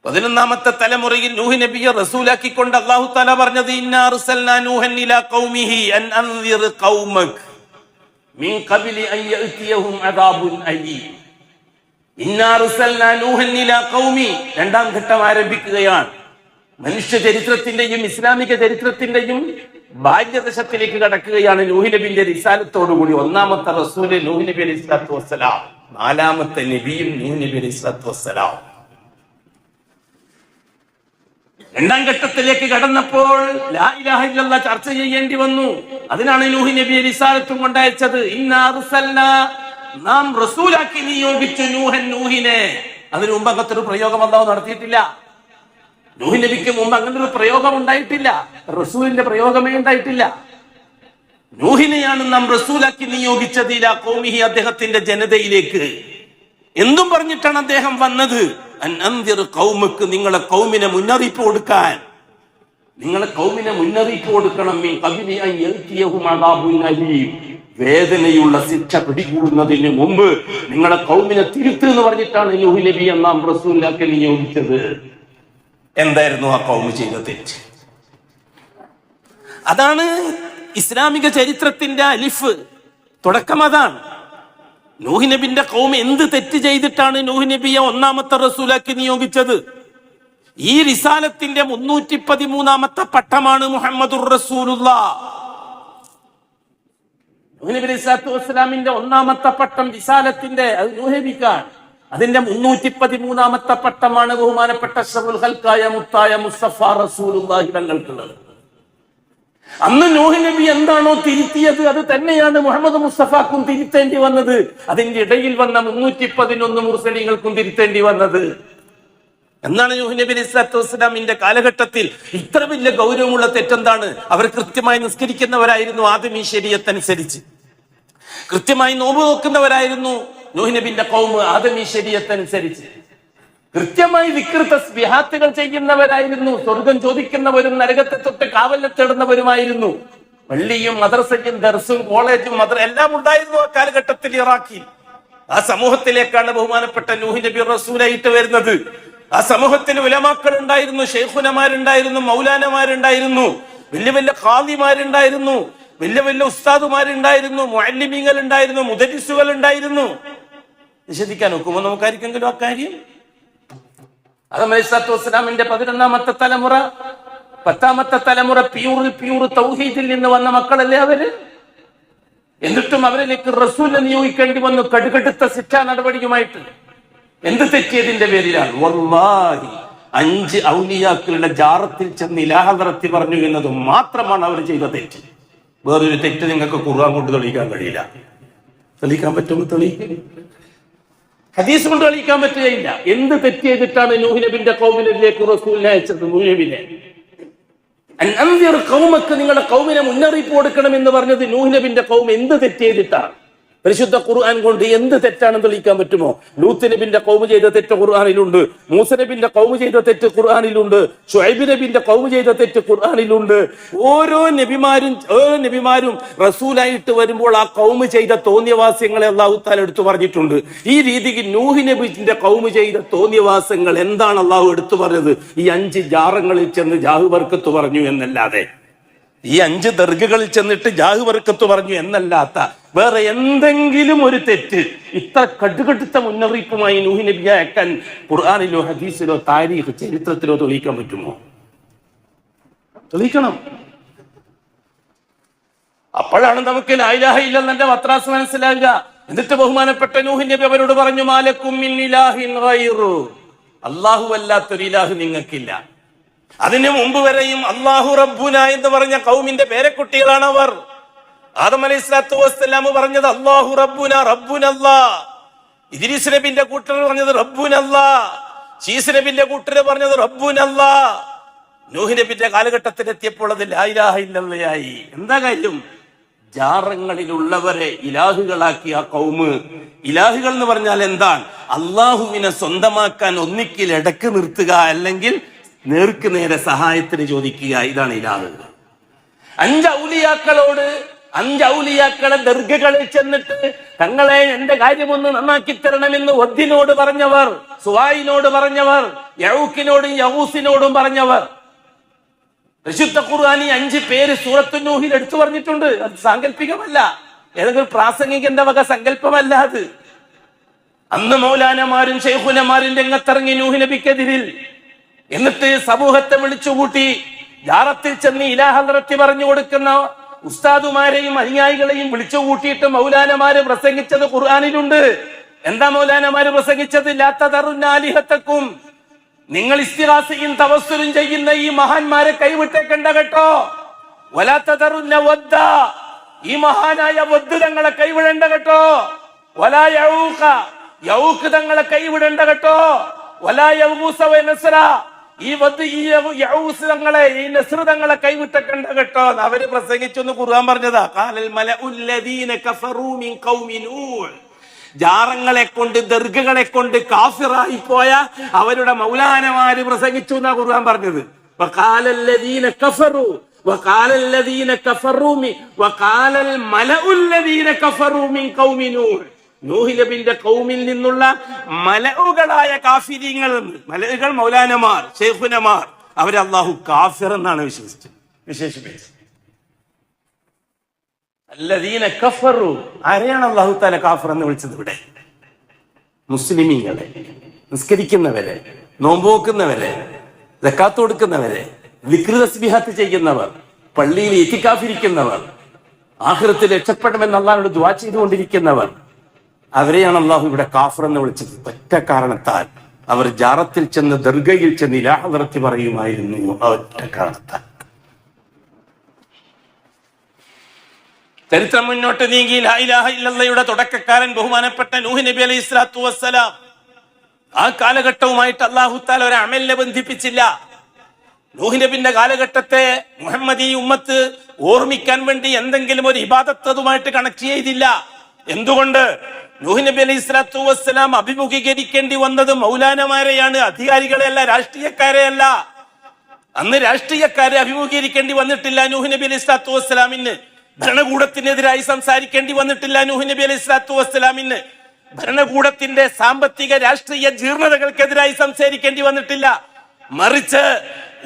11ാമത്തെ തലമുറയിൽ നൂഹ് നബിയെ റസൂലാക്കിക്കൊണ്ട് അല്ലാഹു തആല പറഞ്ഞത് ഇന്നാ അർസൽനാ നൂഹൻ ഇലാ ഖൗമിഹി അൻ അൻദിർ ഖൗമക മിൻ ഖബ്ലി അൻ യഅതിയഹും അദാബുൻ അലീം. ഇന്നാ അർസൽനാ നൂഹൻ ഇലാ ഖൗമി. രണ്ടാം ഘട്ടം ആരംഭിക്കുകയാണ്. മനുഷ്യ ചരിത്രത്തിന്റെയും ഇസ്ലാമിക ചരിത്രത്തിന്റെയും ബാല്യദശത്തിലേക്ക് കടക്കുകയാണ് നൂഹ് നബിന്റെ റിസാലത്തോടുകൂടി. ഒന്നാമത്തെ റസൂല് നൂഹ് നബി അലൈഹി സ്വലാത്തു വസ്സലാം, 4ാമത്തെ നബിയും നൂഹ് നബി അലൈഹി സ്വലാത്തു വസ്സലാം. രണ്ടാം ഘട്ടത്തിലേക്ക് കടന്നപ്പോൾ ലാ ഇലാഹ ഇല്ലല്ലാഹ് ചർച്ച ചെയ്യേണ്ടി വന്നു. അതിനാണ് നൂഹ് നബി റിസാലത്തും കൊണ്ടയച്ചത്. ഇന്നാ അർസൽനാ, നാം റസൂലാക്കി നിയോഗിച്ചു നൂഹൻ, നൂഹിനെ. അതിനു മുമ്പ് അങ്ങനത്തെ ഒരു പ്രയോഗം അല്ലാഹു നടത്തിയിട്ടില്ല. നൂഹ് നബിക്ക് മുമ്പ് അങ്ങനെ ഒരു പ്രയോഗം ഉണ്ടായിട്ടില്ല. റസൂലിന്റെ പ്രയോഗമേ ഉണ്ടായിട്ടില്ല. നൂഹിനെയാണ് നാം റസൂലാക്കി നിയോഗിച്ചത് ഇലാ ഖൗമിഹി, അദ്ദേഹത്തിന്റെ ജനതയിലേക്ക്. എന്തും പറഞ്ഞിട്ടാണ് അദ്ദേഹം വന്നത്? അൻ അൻദിർ ഖൗമക, നിങ്ങളെ ഖൗമിനെ മുന്നറിയിപ്പ് കൊടുക്കാൻ. നിങ്ങളെ ഖൗമിനെ മുന്നറിയിപ്പ് കൊടുക്കണം. മിൻ ഖബ്ലി അൻ യഅതിയഹും അദാബുൻ അലീം, വേദനയുള്ള ശിക്ഷ പിടികൂടുന്നതിന് മുമ്പ് നിങ്ങളെ ഖൗമിനെ തിരുത്ത് എന്ന് പറഞ്ഞിട്ടാണ് നൂഹ് നബിയെ നാം റസൂലാക്കി നിയോഗിച്ചത്. എന്തായിരുന്നു ആ ഖൗമ് ചെയ്ത തെറ്റ്? അതാണ് ഇസ്ലാമിക ചരിത്രത്തിന്റെ അലിഫ്, തുടക്കം അതാണ്. നൂഹ് നബിന്റെ ഖൗം എന്ത് തെറ്റ് ചെയ്തിട്ടാണ് നൂഹ് നബിയെ ഒന്നാമത്തെ റസൂലാക്കി നിയോഗിച്ചത്? ഈ റിസാലത്തിന്റെ 313ാമത്തെ പട്ടമാണ് മുഹമ്മദുർ റസൂലുള്ളാഹ്. നൂഹ് നബി അലൈഹി സ്വലാത്തു വസ്സലാമിന്റെ ഒന്നാമത്തെ പട്ടം റിസാലത്തിന്റെ, അത് നൂഹ് നബിക്കാണ്. അതിന്റെ 313ാമത്തെ പട്ടമാണ് ബഹുമാനപ്പെട്ട അഷ്റഫുൽ ഖൽഖായ മുത്തായ മുസ്തഫ റസൂലുള്ളാഹി തങ്ങൾക്കുള്ളത്. അന്ന് നൂഹ് നബി എന്താണോ തിരുത്തിയത് അത് തന്നെയാണ് മുഹമ്മദ് മുസ്തഫാക്കും തിരുത്തേണ്ടി വന്നത്. അതിന്റെ ഇടയിൽ വന്ന 311 മുർസലീങ്ങൾക്കും തിരുത്തേണ്ടി വന്നത്. എന്നാണ് നൂഹ് നബി അലൈഹി സ്വലാത്തു വസ്സലാമിന്റെ കാലഘട്ടത്തിൽ ഇത്ര വലിയ ഗൗരവമുള്ള തെറ്റെന്താണ്? അവർ കൃത്യമായി നിസ്കരിക്കുന്നവരായിരുന്നു. ആദമീ ശരീഅത്ത് അനുസരിച്ച് കൃത്യമായി നോമ്പ് നോക്കുന്നവരായിരുന്നു നൂഹ് നബിന്റെ ഖൗം. ആദമീ ശരീഅത്ത് അനുസരിച്ച് കൃത്യമായി ദിക്ർ തസ്ബീഹാത്തുകൾ ചെയ്യുന്നവരായിരുന്നു. സ്വർഗം ചോദിക്കുന്നവരും നരകത്തെ തൊട്ട് കാവലത്തിടുന്നവരുമായിരുന്നു. പള്ളിയും മദ്രസയും ദർസും കോളേജും എല്ലാം ഉണ്ടായിരുന്നു ആ കാലഘട്ടത്തിൽ ഇറാഖിൽ. ആ സമൂഹത്തിലേക്കാണ് ബഹുമാനപ്പെട്ട നൂഹ് നബി റസൂലായിട്ട് വരുന്നത്. ആ സമൂഹത്തിൽ ഉലമാക്കൾ ഉണ്ടായിരുന്നു, ഷെയ്ഖുനമാരുണ്ടായിരുന്നു, മൗലാനമാരുണ്ടായിരുന്നു, വലിയ വലിയ ഖാദിമാരുണ്ടായിരുന്നു, വലിയ വലിയ ഉസ്താദുമാരുണ്ടായിരുന്നു, മുഅല്ലിമീങ്ങൾ ഉണ്ടായിരുന്നു, മുദരിസുകൾ ഉണ്ടായിരുന്നു. നിഷേധിക്കാൻ ഒക്കുമോ നമുക്കായിരിക്കെങ്കിലും അക്കാര്യം? ആദം അലൈഹിസ്സലാത്തു വസ്സലാമിന്റെ 11ാമത്തെ തലമുറ, 10ാമത്തെ തലമുറ പ്യൂർ തൗഹീദിൽ നിന്ന് വന്ന മക്കളല്ലേ അവര്? എന്നിട്ടും അവരിലേക്ക് റസൂലിനെ നിയോഗിക്കേണ്ടി വന്നു കടുകടുത്ത ശിക്ഷാ നടപടിയുമായിട്ട്. എന്ത് തെറ്റിയതിന്റെ പേരിലാണ്? വല്ലാഹി 5 ഔലിയാക്കളുടെ ജാറത്തിൽ ചെന്ന് ഇലാഹദറത്തി പറഞ്ഞു എന്നത് മാത്രമാണ് അവർ ചെയ്ത തെറ്റ്. വേറൊരു തെറ്റ് നിങ്ങൾക്ക് ഖുർആൻ കൊണ്ട് തെളിയിക്കാൻ കഴിയില്ല. തെളിയിക്കാൻ പറ്റുമോ? തെളിയിക്കും. ഹദീസ് കൊണ്ട് തെളിയിക്കാൻ പറ്റുകയില്ല. എന്ത് തെറ്റ് ചെയ്തിട്ടാണ് നൂഹ് നബിന്റെ ഖൗമിലേക്ക് റസൂലിനെ അയച്ചത്? നൂഹ് നബിനെ ഖൗമക്ക് നിങ്ങളുടെ ഖൗമിനെ മുന്നറിയിപ്പ് കൊടുക്കണം എന്ന് പറഞ്ഞത് നൂഹ് നബിന്റെ ഖൗം എന്ത് തെറ്റ് ചെയ്തിട്ടാണ്? പരിശുദ്ധ ഖുർആൻ കൊണ്ട് എന്ത് തെറ്റാണെന്ന് തെളിയിക്കാൻ പറ്റുമോ? ലൂത്ത് നബിന്റെ ഖൗം ചെയ്ത തെറ്റ് ഖുർആനിലുണ്ട്, മൂസ നബിന്റെ ഖൗം ചെയ്ത തെറ്റ് ഖുർആനിലുണ്ട്, ശുഐബ് നബിന്റെ ഖൗം ചെയ്ത തെറ്റ് ഖുർആനിലുണ്ട്. ഓരോ നബിമാരും റസൂലായിട്ട് വരുമ്പോൾ ആ ഖൗം ചെയ്ത തോന്നിയവാസ്യങ്ങളെ അല്ലാഹു തആല എടുത്തു പറഞ്ഞിട്ടുണ്ട്. ഈ രീതിക്ക് നൂഹ് നബിന്റെ ഖൗം ചെയ്ത തോന്നിയവാസങ്ങൾ എന്താണ് അല്ലാഹു എടുത്തു പറഞ്ഞത്? ഈ 5 ജാറങ്ങളിൽ ചെന്ന് ജാഹു ബർക്കത്ത് പറഞ്ഞു എന്നല്ലാതെ, ഈ 5 ദർഗകളിൽ ചെന്നിട്ട് ജാഹു ബർക്കത്ത് പറഞ്ഞു എന്നല്ലാത്ത വേറെ എന്തെങ്കിലും ഒരു തെറ്റ് ഇത്ര കടുകടുത്ത മുന്നറിയിപ്പുമായി നൂഹ് നബിയെ അയക്കാൻ ഖുർആനിലോ ഹദീസിലോ താരീഖ് ചരിത്രത്തിലോ തെളിയിക്കാൻ പറ്റുമോ? തെളിയിക്കണം. അപ്പോഴാണ് നമുക്ക് ലാ ഇലാഹ ഇല്ലല്ലാഹ് വത്രാസ് മനസ്സിലാകുക. എന്നിട്ട് ബഹുമാനപ്പെട്ട നൂഹ് നബി അവരോട് പറഞ്ഞു, മാലക്കും മിൻ ഇലാഹിൻ ഗൈറു, അല്ലാഹു അല്ലാത്തൊരു ഇലാഹ് നിങ്ങൾക്കില്ല. അതിനു മുമ്പ് വരെയും അല്ലാഹു റബ്ബുന എന്ന് പറഞ്ഞ ഖൗമിന്റെ പേരക്കുട്ടികളാണ് അവർ. ആദം അലൈഹിസ്സലാത്തു വസ്സലാം പറഞ്ഞത് അല്ലാഹു റബ്ബുന റബ്ബുനല്ലാഹ്. ഇദ്രീസ് നബിന്റെ കൂട്ടർ പറഞ്ഞത് റബ്ബുനല്ലാഹ്. ശീസ് നബിന്റെ കൂട്ടർ പറഞ്ഞത് റബ്ബുനല്ലാഹ്. നൂഹ് നബിന്റെ കാലഘട്ടത്തിലെത്തിയപ്പോൾ അത് ലാ ഇലാഹ ഇല്ലല്ലാഹ്. എന്താ കാര്യം? ജാറങ്ങളിലുള്ളവരെ ഇലാഹുകളാക്കിയ ഖൗമ്. ഇലാഹുകൾ എന്ന് പറഞ്ഞാൽ എന്താണ്? അള്ളാഹുവിനെ സ്വന്തമാക്കാൻ ഒന്നിക്കിൽ ഇടക്ക് നിർത്തുക, അല്ലെങ്കിൽ നേർക്ക് നേരെ സഹായത്തിന് ചോദിക്കുക. ഇതാണ് ഇലാഹുകൾ. 5 ഔലിയാക്കളോട്, 5 ഔലിയാക്കളെ ദർഗകളിൽ ചെന്നിട്ട് തങ്ങളെ എന്റെ കാര്യമൊന്ന് നന്നാക്കി തരണമെന്ന് വദ്ദിനോട് പറഞ്ഞവർ, സുവായിനോട് പറഞ്ഞവർ, യഊക്കിനോടും യഊസിനോടും പറഞ്ഞവർ. പരിശുദ്ധ ഖുർആൻ 5 പേര് സൂറത്തു നൂഹിൽ എടുത്തു പറഞ്ഞിട്ടുണ്ട്. അത് സാങ്കല്പികമല്ല, ഏതെങ്കിലും പ്രാസംഗികന്റെ വക സങ്കല്പമല്ല അത്. അന്ന് മൗലാനമാരും ശൈഖുനമാരും രംഗത്തിറങ്ങി നൂഹ് നബിക്കെതിരിൽ. എന്നിട്ട് സമൂഹത്തെ വിളിച്ചുകൂട്ടി ജാറത്തിൽ ചെന്ന് ഇലാഹദറത്തി പറഞ്ഞു കൊടുക്കുന്ന ഉസ്താദുമാരെയും അനുയായികളെയും വിളിച്ചു കൂട്ടിയിട്ട് മൗലാനമാര് പ്രസംഗിച്ചത് ഖുർആനിലുണ്ട്. എന്താ മൗലാനമാര് പ്രസംഗിച്ചത്? ലാ തദറുന്ന ആലിഹത്തക്കും, നിങ്ങൾ ഇസ്തിഗാസയും തവസ്സുലും ചെയ്യുന്ന ഈ മഹാന്മാരെ കൈവിട്ടേക്കണ്ട കേട്ടോ. വലാ തദറുന്ന വദ്ദ, ഈ മഹാനായ വദ്ദ് തങ്ങളെ കൈവിടേണ്ട കേട്ടോ. വലാ യഊഖ, യഊഖ് തങ്ങളെ കൈവിടേണ്ട കേട്ടോ. വലാ യഗൂസ വനസ്ര, ഈ വദ്ദ് ഈ യഊസ് തങ്ങളെ, ഈ നസ്ർ തങ്ങളെ കൈവിട്ടേക്കണ്ട കേട്ടോ. അവര് പ്രസംഗിച്ചെന്ന് ഖുർആൻ പറഞ്ഞതാ. ഖാലൽ മലഉല്ലദീന കഫറൂ മിൻ ഖൗമി നൂഹ്, ജാറങ്ങളെ കൊണ്ട് ദർഗകളെ കൊണ്ട് കാഫിറായി പോയ അവരുടെ മൗലാനമാര് പ്രസംഗിച്ചു എന്നാ ഖുർആൻ പറഞ്ഞത്. വഖാലല്ലദീന കഫറൂ വഖാലല്ലദീന കഫറൂ വഖാലൽ മലഉല്ലദീന കഫറൂ മിൻ ഖൗമി നൂഹ്, നൂഹ് നബിന്റെ ഖൗമിൽ നിന്നുള്ള മലഉകളായ കാഫിരീങ്ങൾ. മലഉകൾ മൗലാനമാർ, ശൈഖുനമാർ. അവരെ അല്ലാഹു കാഫിർ എന്നാണ് വിശേഷിപ്പിച്ചത്. അല്ലദീന കഫറു, ആരെയാണ് അല്ലാഹു തആല കാഫിർ എന്ന് വിളിച്ചത്? ഇവിടെ മുസ്ലിമീങ്ങളെ, നിസ്കരിക്കുന്നവരെ, നോമ്പോക്കുന്നവരെ, സക്കാത്ത് കൊടുക്കുന്നവരെ, ദിക്ർ തസ്ബീഹത്ത് ചെയ്യുന്നവർ, പള്ളിയിൽ ഇത്തികാഫിരിക്കുന്നവർ, ആഖിറത്തിൽ രക്ഷപ്പെടണമെന്ന് അല്ലാഹുവോട് ദുആ ചെയ്തുകൊണ്ടിരിക്കുന്നവർ, അവരെയാണ് അല്ലാഹു ഇവിടെ കാഫിർ എന്ന് വിളിച്ചത്. ഒറ്റ കാരണത്താൽ അവർ ജാറത്തിൽ ചെന്ന് ദർഗയിൽ ചെന്ന് ഇലാഹദറത്തി പറയുമായിരുന്നു. ഒറ്റ കാരണത്താൽ. ചരിത്രം മുന്നോട്ട് നീങ്ങി ലാ ഇലാഹ ഇല്ലല്ലാഹയുടെ തുടക്കക്കാരൻ ബഹുമാനപ്പെട്ട നൂഹ് നബി അലൈഹി സ്വലാത്തു വസ്സലാം. ആ കാലഘട്ടവുമായിട്ട് അല്ലാഹു തആല ഒരു അമലിനെ ബന്ധിപ്പിച്ചില്ല. നൂഹ് നബിന്റെ കാലഘട്ടത്തെ മുഹമ്മദി ഉമ്മത്ത് ഓർമ്മിക്കാൻ വേണ്ടി എന്തെങ്കിലും ഒരു ഇബാദത്ത് അതുമായിട്ട് കണക്ട് ചെയ്തില്ല. എന്തുകൊണ്ട്? നൂഹ് നബി അലൈഹി സ്വലാത്തു വസ്സലാം അഭിമുഖീകരിക്കേണ്ടി വന്നത് മൗലാനമാരെയാണ്, അധികാരികളെയല്ല, രാഷ്ട്രീയക്കാരെയല്ല. അന്ന് രാഷ്ട്രീയക്കാരെ അഭിമുഖീകരിക്കേണ്ടി വന്നിട്ടില്ല നൂഹ് നബി അലൈഹി സ്വലാത്തു വസ്സലാമിന്. ഭരണകൂടത്തിനെതിരായി സംസാരിക്കേണ്ടി വന്നിട്ടില്ല നൂഹ് നബി അലൈഹി സ്വലാത്തു വസ്സലാമിന്. ഭരണകൂടത്തിന്റെ സാമ്പത്തിക രാഷ്ട്രീയ ജീർണതകൾക്കെതിരായി സംസാരിക്കേണ്ടി വന്നിട്ടില്ല. മറിച്ച്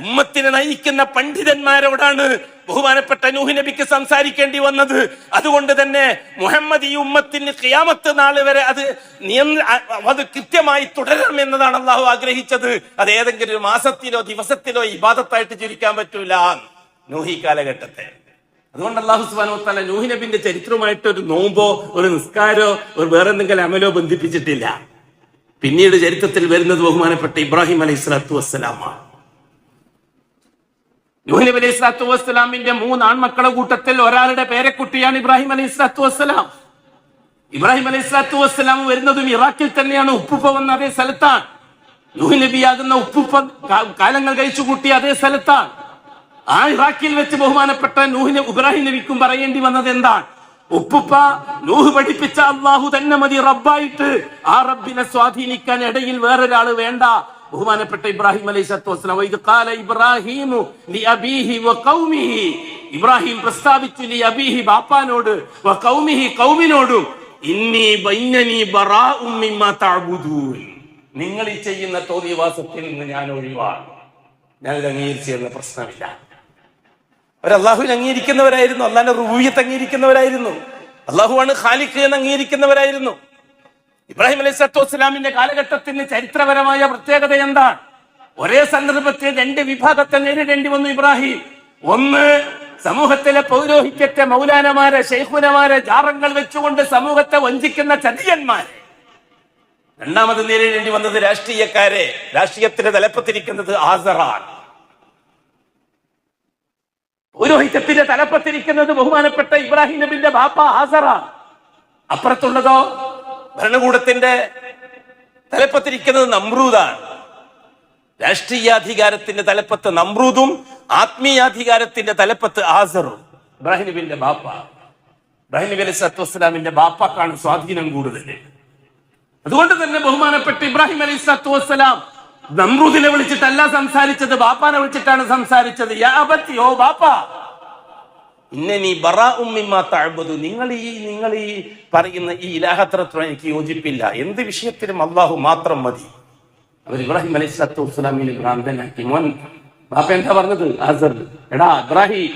ഉമ്മത്തിനെ നയിക്കുന്ന പണ്ഡിതന്മാരോടാണ് ബഹുമാനപ്പെട്ട നൂഹ് നബിക്ക് സംസാരിക്കേണ്ടി വന്നത്. അതുകൊണ്ട് തന്നെ മുഹമ്മദ് ഈ ഉമ്മത്തിന് ഖിയാമത്ത് നാൾ വരെ അത് കൃത്യമായി തുടരണം എന്നതാണ് അള്ളാഹു ആഗ്രഹിച്ചത്. അത് ഏതെങ്കിലും ഒരു മാസത്തിലോ ദിവസത്തിലോ ഇബാദത്തായിട്ട് ചുരുക്കാൻ പറ്റൂല നൂഹി കാലഘട്ടത്തെ. അതുകൊണ്ട് അല്ലാഹു സുബ്ഹാനഹു വ തആല നൂഹ് നബിന്റെ ചരിത്രമായിട്ട് ഒരു നോമ്പോ ഒരു നിസ്കാരോ ഒരു വേറെ എന്തെങ്കിലും അമലോ ബന്ധിപ്പിച്ചിട്ടില്ല. പിന്നീട് ചരിത്രത്തിൽ വരുന്നത് ബഹുമാനപ്പെട്ട ഇബ്രാഹിം അലൈഹിസ്സലാത്തു വസ്സലാമാണ്. നൂഹ് നബി അലൈഹിസ്സലാത്തു വസ്സലാമിന്റെ 3 ആൺമക്കളുടെ കൂട്ടത്തിൽ ഒരാളുടെ പേരക്കുട്ടിയാണ് ഇബ്രാഹിം അലൈഹിസ്സലാത്തു വസ്സലാം. ഇബ്രാഹിം അലൈഹിസ്സലാത്തു വസ്സലാം വരുന്നതും ഇറാഖിൽ തന്നെയാണ്. ഉപ്പുപ്പ വന്ന അതേ സ്ഥലത്താണ്. നൂഹ് നബിയാകുന്ന ഉപ്പുപ്പ കാലങ്ങൾ കഴിച്ചു കൂട്ടിയ അതേ സ്ഥലത്താണ്. ആ ഇറാഖിൽ വെച്ച് ബഹുമാനപ്പെട്ട ഇബ്രാഹിം നബിക്കും പറയേണ്ടി വന്നത് എന്താണ്? ഉപ്പുപ്പ നൂഹ് പഠിപ്പിച്ച അള്ളാഹു തന്നെ മതി റബ്ബായിട്ട്. ആ റബ്ബിനെ സ്വാധീനിക്കാൻ ഇടയിൽ വേറൊരാള് വേണ്ട. ബഹുമാനപ്പെട്ട ഇബ്രാഹിം അലൈഹിസ്സലാത്തു വസ്സലാം ഇബ്രാഹിം പ്രസ്താവിച്ചു ലി അബീഹി ബാപ്പാനോട് വ ഖൗമിഹി ഖൗമിനോടും ഇന്നി ബൈനനി ബറാഉം മിമ്മാ തഅബുദൂൻ, നിങ്ങൾ ഈ ചെയ്യുന്ന തോന്നിവാസത്തിൽ നിന്ന് ഞാൻ ഒഴിവാണ്. ഞാൻ അംഗീകരിച്ചിരുന്ന പ്രശ്നമില്ല. അവർ അള്ളാഹുവിനെ അംഗീകരിക്കുന്നവരായിരുന്നു. അള്ളാഹിന്റെ റുബൂബിയ്യത്ത് അംഗീകരിക്കുന്നവരായിരുന്നു. അള്ളാഹുവാണ് ഖാലിഖ് എന്ന് അംഗീകരിക്കുന്നവരായിരുന്നു. ഇബ്രാഹിം അലൈഹിസ്സലാത്തു വസ്സലാമിന്റെ കാലഘട്ടത്തിന് ചരിത്രപരമായ പ്രത്യേകത എന്താണ്? ഒരേ സന്ദർഭത്തിൽ 2 വിഭാഗത്തെ നേരിടേണ്ടി വന്നു ഇബ്രാഹിം. ഒന്ന്, സമൂഹത്തിലെ പൗരോഹിത്യത്തെ മൗലാനമാരെ ശൈഖുനമാരെ ജാറങ്ങൾ വെച്ചുകൊണ്ട് സമൂഹത്തെ വഞ്ചിക്കുന്ന ചതിയന്മാരെ. രണ്ടാമത് നേരിടേണ്ടി വന്നത് രാഷ്ട്രീയക്കാരെ. രാഷ്ട്രീയത്തിന്റെ തലപ്പത്തിരിക്കുന്നത് ആസറാണ്. പൗരോഹിത്യത്തിന്റെ തലപ്പത്തിരിക്കുന്നത് ബഹുമാനപ്പെട്ട ഇബ്രാഹിം നബിന്റെ ബാപ്പ ആസറാണ്. അപ്പുറത്തുള്ളതോ ഭരണകൂടത്തിന്റെ തലപ്പത്തിരിക്കുന്നത് നമ്രൂദാണ്. രാഷ്ട്രീയാധികാരത്തിന്റെ തലപ്പത്ത് നമ്രൂദും ആത്മീയാധികാരത്തിന്റെ തലപ്പത്ത് ആസറും. ഇബ്രാഹിം നബിന്റെ ബാപ്പ, ഇബ്രാഹിം നബി അലൈഹിസ്സലാത്തു വസ്സലാമിന്റെ ബാപ്പാക്കാണ് സ്വാധീനം കൂടുതൽ. അതുകൊണ്ട് തന്നെ ബഹുമാനപ്പെട്ട ഇബ്രാഹിം അലൈഹിസ്സലാത്തു വസ്സലാം നമ്രൂദിനെ വിളിച്ചിട്ടല്ല സംസാരിച്ചത്, ബാപ്പാനെ വിളിച്ചിട്ടാണ് സംസാരിച്ചത്. യാ അബത്തി, ഓ ബാപ്പ, ഇന്നനി ബറാഉം മിമ്മാ തഅബുദു, നിങ്ങൾ ഈ പറയുന്ന ഈ ഇലാഹത്രത്തോട് എനിക്ക് യോജിപ്പില്ല. എന്ത് വിഷയത്തിലും അള്ളാഹു മാത്രം മതി. അവർ ഇബ്രാഹിം അലൈഹിസ്സലാത്തു വസ്സലാമിനെ ഭ്രാന്തനാക്കി. മോൻ ബാപ്പ എന്താ പറഞ്ഞത്? ആസർ, എടാ ഇബ്രാഹിം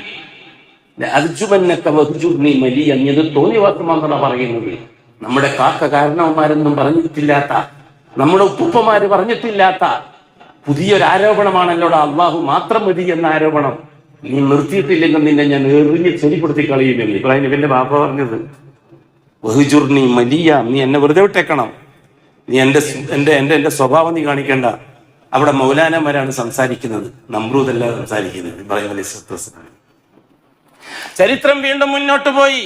അർജുമന്നക വഹ്ജുർനി മലിയൻ, ഇത് തോന്നിവാസമാണെന്നാണ് പറയുന്നത്. നമ്മുടെ കാക്ക കാരണവന്മാരൊന്നും പറഞ്ഞിട്ടില്ലാത്ത, നമ്മുടെ ഉപ്പുപ്പമാര് പറഞ്ഞിട്ടില്ലാത്ത പുതിയൊരു ആരോപണമാണല്ലോ അള്ളാഹു മാത്രം മതി എന്ന ആരോപണം. നീ നിർത്തിയിട്ടില്ലെങ്കിൽ നിന്നെ ഞാൻ എറിഞ്ഞ് ചെടിപ്പെടുത്തി കളയുമെന്ന് ഇബ്രാഹിം നബിന്റെ ബാപ്പ പറഞ്ഞത്. വഹ്ജുർനി മലിയ, നീ എന്നെ വെറുതെ വിട്ടേക്കണം. നീ എന്റെ സ്വഭാവം നീ കാണിക്കേണ്ട. അവിടെ മൗലാനമാരാണ് സംസാരിക്കുന്നത്, നമ്രൂദല്ല സംസാരിക്കുന്നത്. ഇബ്രാഹിം അലൈഹിസ്സലാത്തു വസ്സലാം. ചരിത്രം വീണ്ടും മുന്നോട്ട് പോയി.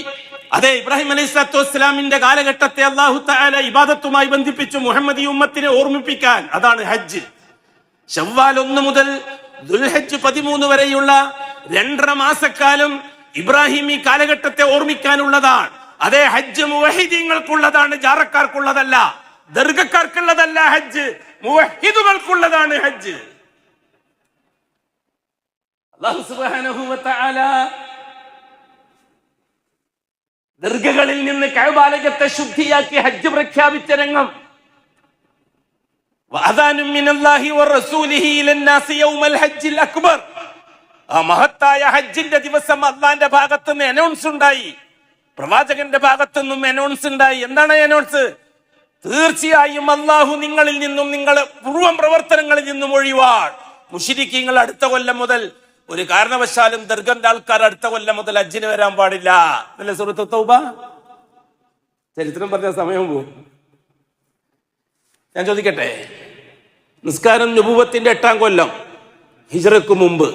അതെ, ഇബ്രാഹിം അലൈഹിസ്സലാത്തു വസ്സലാമിന്റെ കാലഘട്ടത്തെ അല്ലാഹു തആല ഇബാദത്തുമായി ബന്ധിപ്പിച്ചു മുഹമ്മദി ഉമ്മത്തിനെ ഓർമ്മിപ്പിക്കാൻ. അതാണ് ഹജ്ജ്. ശവ്വാൽ 1 മുതൽ ദുൽഹജ്ജ് 13 വരെയുള്ള 2.5 മാസക്കാലം ഇബ്രാഹിം ഈ കാലഘട്ടത്തെ ഓർമ്മിക്കാനുള്ളതാണ്. അതേ, ഹജ്ജ് മുവഹിദീങ്ങൾക്കുള്ളതാണ്, ജാറക്കാർക്കുള്ളതല്ല, ദർഗക്കാർക്കുള്ളതല്ല. ഹജ്ജ് മുവഹിദുകൾക്കുള്ളതാണ്. ഹജ്ജ് അല്ലാഹു സുബ്ഹാനഹു വ തആല ദർഗകളിൽ നിന്ന് കഅബാലയത്തെ ശുദ്ധിയാക്കി ഹജ്ജ് പ്രഖ്യാപിച്ച രംഗം. വഅദാനും മിനല്ലാഹി വറസൂലിഹി ഇലന്നാസി യൗമൽ ഹജ്ജിൽ അക്ബർ. ആ മഹത്തായ ഹജ്ജിന്റെ ദിവസം അല്ലാഹുവിന്റെ ഭാഗത്ത് നിന്ന് അനൗൺസ് ഉണ്ടായി, പ്രവാചകന്റെ ഭാഗത്തു നിന്നും അനൗൺസ് ഉണ്ടായി. എന്താണ് അനൗൺസ്? തീർച്ചയായും അല്ലാഹു നിങ്ങളിൽ നിന്നും നിങ്ങളുടെ പൂർവ്വം പ്രവർത്തനങ്ങളിൽ നിന്നും ഒഴിവാണ്. മുശ്രിക്കീങ്ങൾ അടുത്ത കൊല്ലം മുതൽ ഒരു കാരണവശാലും ദർഗന്റെ ആൾക്കാർ അടുത്ത കൊല്ലം മുതൽ ഹജ്ജിന് വരാൻ പാടില്ല. അല്ലേ സൂറത്ത് തൗബ? ചരിത്രം പറഞ്ഞ സമയം പോകും. ഞാൻ ചോദിക്കട്ടെ, നിസ്കാരം നുബുവത്തിന്റെ 8-ാം കൊല്ലം ഹിജ്റക്ക് മുമ്പ്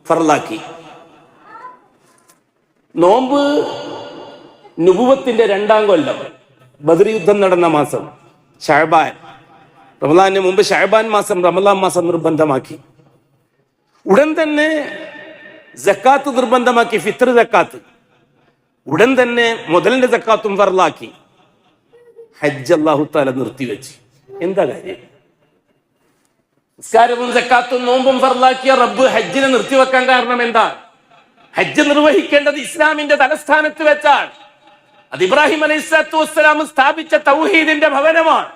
ഫർലാക്കി. നോമ്പ് നുബുവത്തിന്റെ 2-ാം കൊല്ലം ബദർ യുദ്ധം നടന്ന മാസം ശഅബാൻ, റമളാനിന് മുമ്പ് ശഅബാൻ മാസം റമളാൻ മാസം നിർബന്ധമാക്കി. ഉടൻ തന്നെ സക്കാത്ത് നിർബന്ധമാക്കി, ഫിത്ർ സക്കാത്ത്. ഉടൻ തന്നെ മുതലിന്റെ സക്കാത്തും ഫർലാക്കി. ഹജ്ജ് അല്ലാഹു തആല നിർത്തിവെച്ച്. എന്താ കാര്യം? നിസ്കാരവും സക്കാത്തും നോമ്പും ഫർലാക്കിയ റബ്ബ് ഹജ്ജിനെ നിർത്തിവെക്കാൻ കാരണം എന്താ? ഹജ്ജ് നിർവഹിക്കേണ്ടത് ഇസ്ലാമിന്റെ തലസ്ഥാനത്ത് വെച്ചാണ്. അത് ഇബ്രാഹിം അലൈഹിസ്സലാത്തു വസ്സലാം സ്ഥാപിച്ച തൗഹീദിന്റെ ഭവനമാണ്.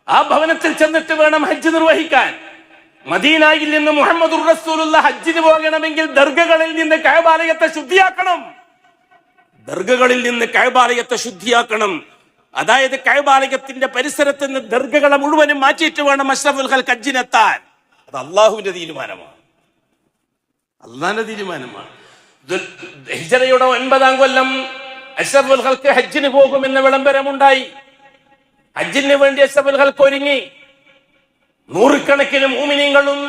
ആ ഭവനത്തിൽ ചെന്നിട്ട് വേണം ഹജ്ജ് നിർവഹിക്കാൻ. മദീനയിൽ നിന്ന് മുഹമ്മദുർ റസൂലുള്ള ഹജ്ജിന് പോകണമെങ്കിൽ ദർഗകളിൽ നിന്ന് കഅബാലയത്തെ ശുദ്ധിയാക്കണം. ദർഗകളിൽ നിന്ന് കഅബാലയത്തെ ശുദ്ധിയാക്കണം. അതായത് കഅബാലയത്തിന്റെ പരിസരത്ത് നിന്ന് ദർഗകളെ മുഴുവനും മാറ്റിയിട്ട് വേണം അഷ്റഫുൽ ഖൽഖ് ഹജ്ജിനെത്താൻ. അത് അള്ളാഹുവിന്റെ തീരുമാനമാണ്, അള്ളാഹിന്റെ തീരുമാനമാണ്. ഹിജ്റയുടെ 9-ാം കൊല്ലം അഷ്റഫുൽ ഖൽഖ് ഹജ്ജിന് പോകുമെന്ന വിളംബരമുണ്ടായി. ഹജ്ജിന് വേണ്ടി അഷ്റഫുൽ ഖൽഖ് ഒരുങ്ങി. നൂറുകണക്കിന് മുഅ്മിനീങ്ങളും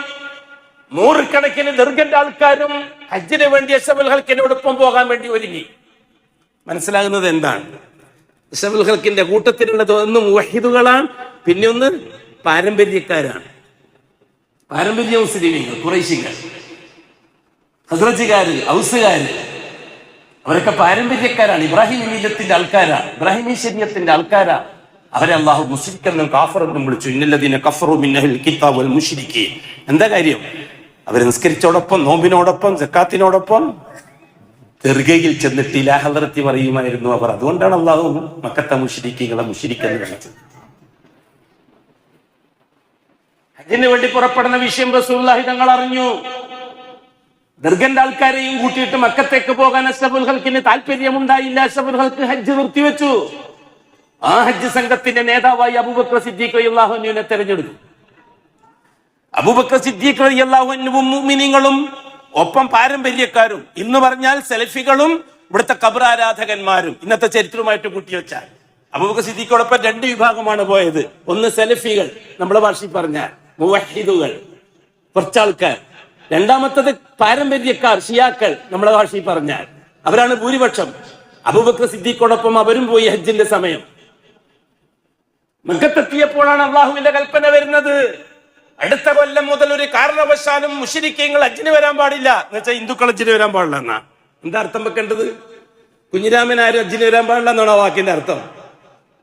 നൂറുകണക്കിന് ദർഗന്റെ ആൾക്കാരും ഹജ്ജിന് വേണ്ടി അഷ്റഫുൽ ഖൽഖിനോടൊപ്പം പോകാൻ വേണ്ടി ഒരുങ്ങി. മനസ്സിലാകുന്നത് എന്താണ്? അഷ്റഫുൽ ഖൽഖിന്റെ കൂട്ടത്തിലുള്ളത് ഒന്ന് മുവഹിദുകളാണ്, പിന്നെ ഒന്ന് പാരമ്പര്യക്കാരാണ്. പാരമ്പര്യ മുസ്ലിമീങ്ങൾ, ഖുറൈശികൾ, ഹസ്രജുകാര്, ഔസുകാര്, അവരൊക്കെ പാരമ്പര്യക്കാരാണ്. ഇബ്രാഹിം മില്ലത്തിന്റെ ആൾക്കാരാണ്, ഇബ്രാഹിമി ശരീഅത്തിന്റെ ആൾക്കാരാണ്. അവരെ അള്ളാഹു മുശ്രിക്കെന്നും കാഫറെന്നും വിളിച്ചു. ഇന്നല്ലദീന കഫറു മിൻ അഹ്ലിൽ കിതാബ് വൽ മുശ്രിക്കീൻ. എന്താ കാര്യം? അവർ നിസ്കരിച്ചോടൊപ്പം, നോമ്പിനോടൊപ്പം, സക്കാത്തിനോടൊപ്പം ദർഗയിൽ ചെന്നിട്ട് ഇലാ ഹദ്റത്തി പറയുമായിരുന്നു അവർ. അതുകൊണ്ടാണ് അള്ളാഹു മക്കത്തെ മുശ്രിക്കുകളെ മുശ്രിക്കെന്ന് വിളിച്ചത്. ഹജ്ജിന് വേണ്ടി പുറപ്പെടുന്ന വിഷയം റസൂലുള്ളാഹി തങ്ങൾ അറിഞ്ഞു. ദർഗന്റെ ആൾക്കാരെയും കൂട്ടിയിട്ട് മക്കത്തേക്ക് പോകാൻ അഷ്റഫുൽ ഖൽഖിന് താല്പര്യമുണ്ടായില്ല. അഷ്റഫുൽ ഖൽഖ് ഹജ്ജ് നിർത്തിവെച്ചു. ആ ഹജ്ജ് സംഘത്തിന്റെ നേതാവായി അബൂബക്കർ സിദ്ദീഖ് റളിയല്ലാഹു അൻഹുവിനെ തെരഞ്ഞെടുത്തു. അബൂബക്കർ സിദ്ദീഖ് റളിയല്ലാഹു അൻഹുവും മുഅ്മിനീങ്ങളും ഒപ്പം പാരമ്പര്യക്കാരും, ഇന്ന് പറഞ്ഞാൽ സെൽഫികളും ഇവിടുത്തെ ഖബർ ആരാധകന്മാരും ഇന്നത്തെ ചരിത്രവുമായിട്ട് കൂട്ടിവെച്ചാൽ അബൂബക്കർ സിദ്ദീഖോടൊപ്പം 2 വിഭാഗമാണ് പോയത്. ഒന്ന് സെലഫികൾ, നമ്മളെ ഭാഷയിൽ പറഞ്ഞാൽ മുവഹിദുകൾ, കുറച്ചാൾക്കാർ. രണ്ടാമത്തത് പാരമ്പര്യക്കാർ, ഷിയാക്കൾ, നമ്മളെ ഭാഷയിൽ പറഞ്ഞാൽ അവരാണ് ഭൂരിപക്ഷം. അബൂബക്കർ സിദ്ദീഖോടൊപ്പം അവരും പോയി ഹജ്ജിന്റെ സമയം. മക്കത്തെത്തിയപ്പോഴാണ് അള്ളാഹുവിന്റെ കൽപ്പന വരുന്നത്. അടുത്ത കൊല്ലം മുതൽ ഒരു കാരണവശാലും മുശ്രിക്കീങ്ങൾ ഹജ്ജിന് വരാൻ പാടില്ല എന്ന് വെച്ചാൽ ഹിന്ദുക്കൾ ഹജ്ജിന് വരാൻ പാടില്ല എന്നാ. എന്താ അർത്ഥം വെക്കേണ്ടത്? കുഞ്ഞിരാമൻ ആരും ഹജ്ജിന് വരാൻ പാടില്ല എന്നാണോ വാക്കിന്റെ അർത്ഥം?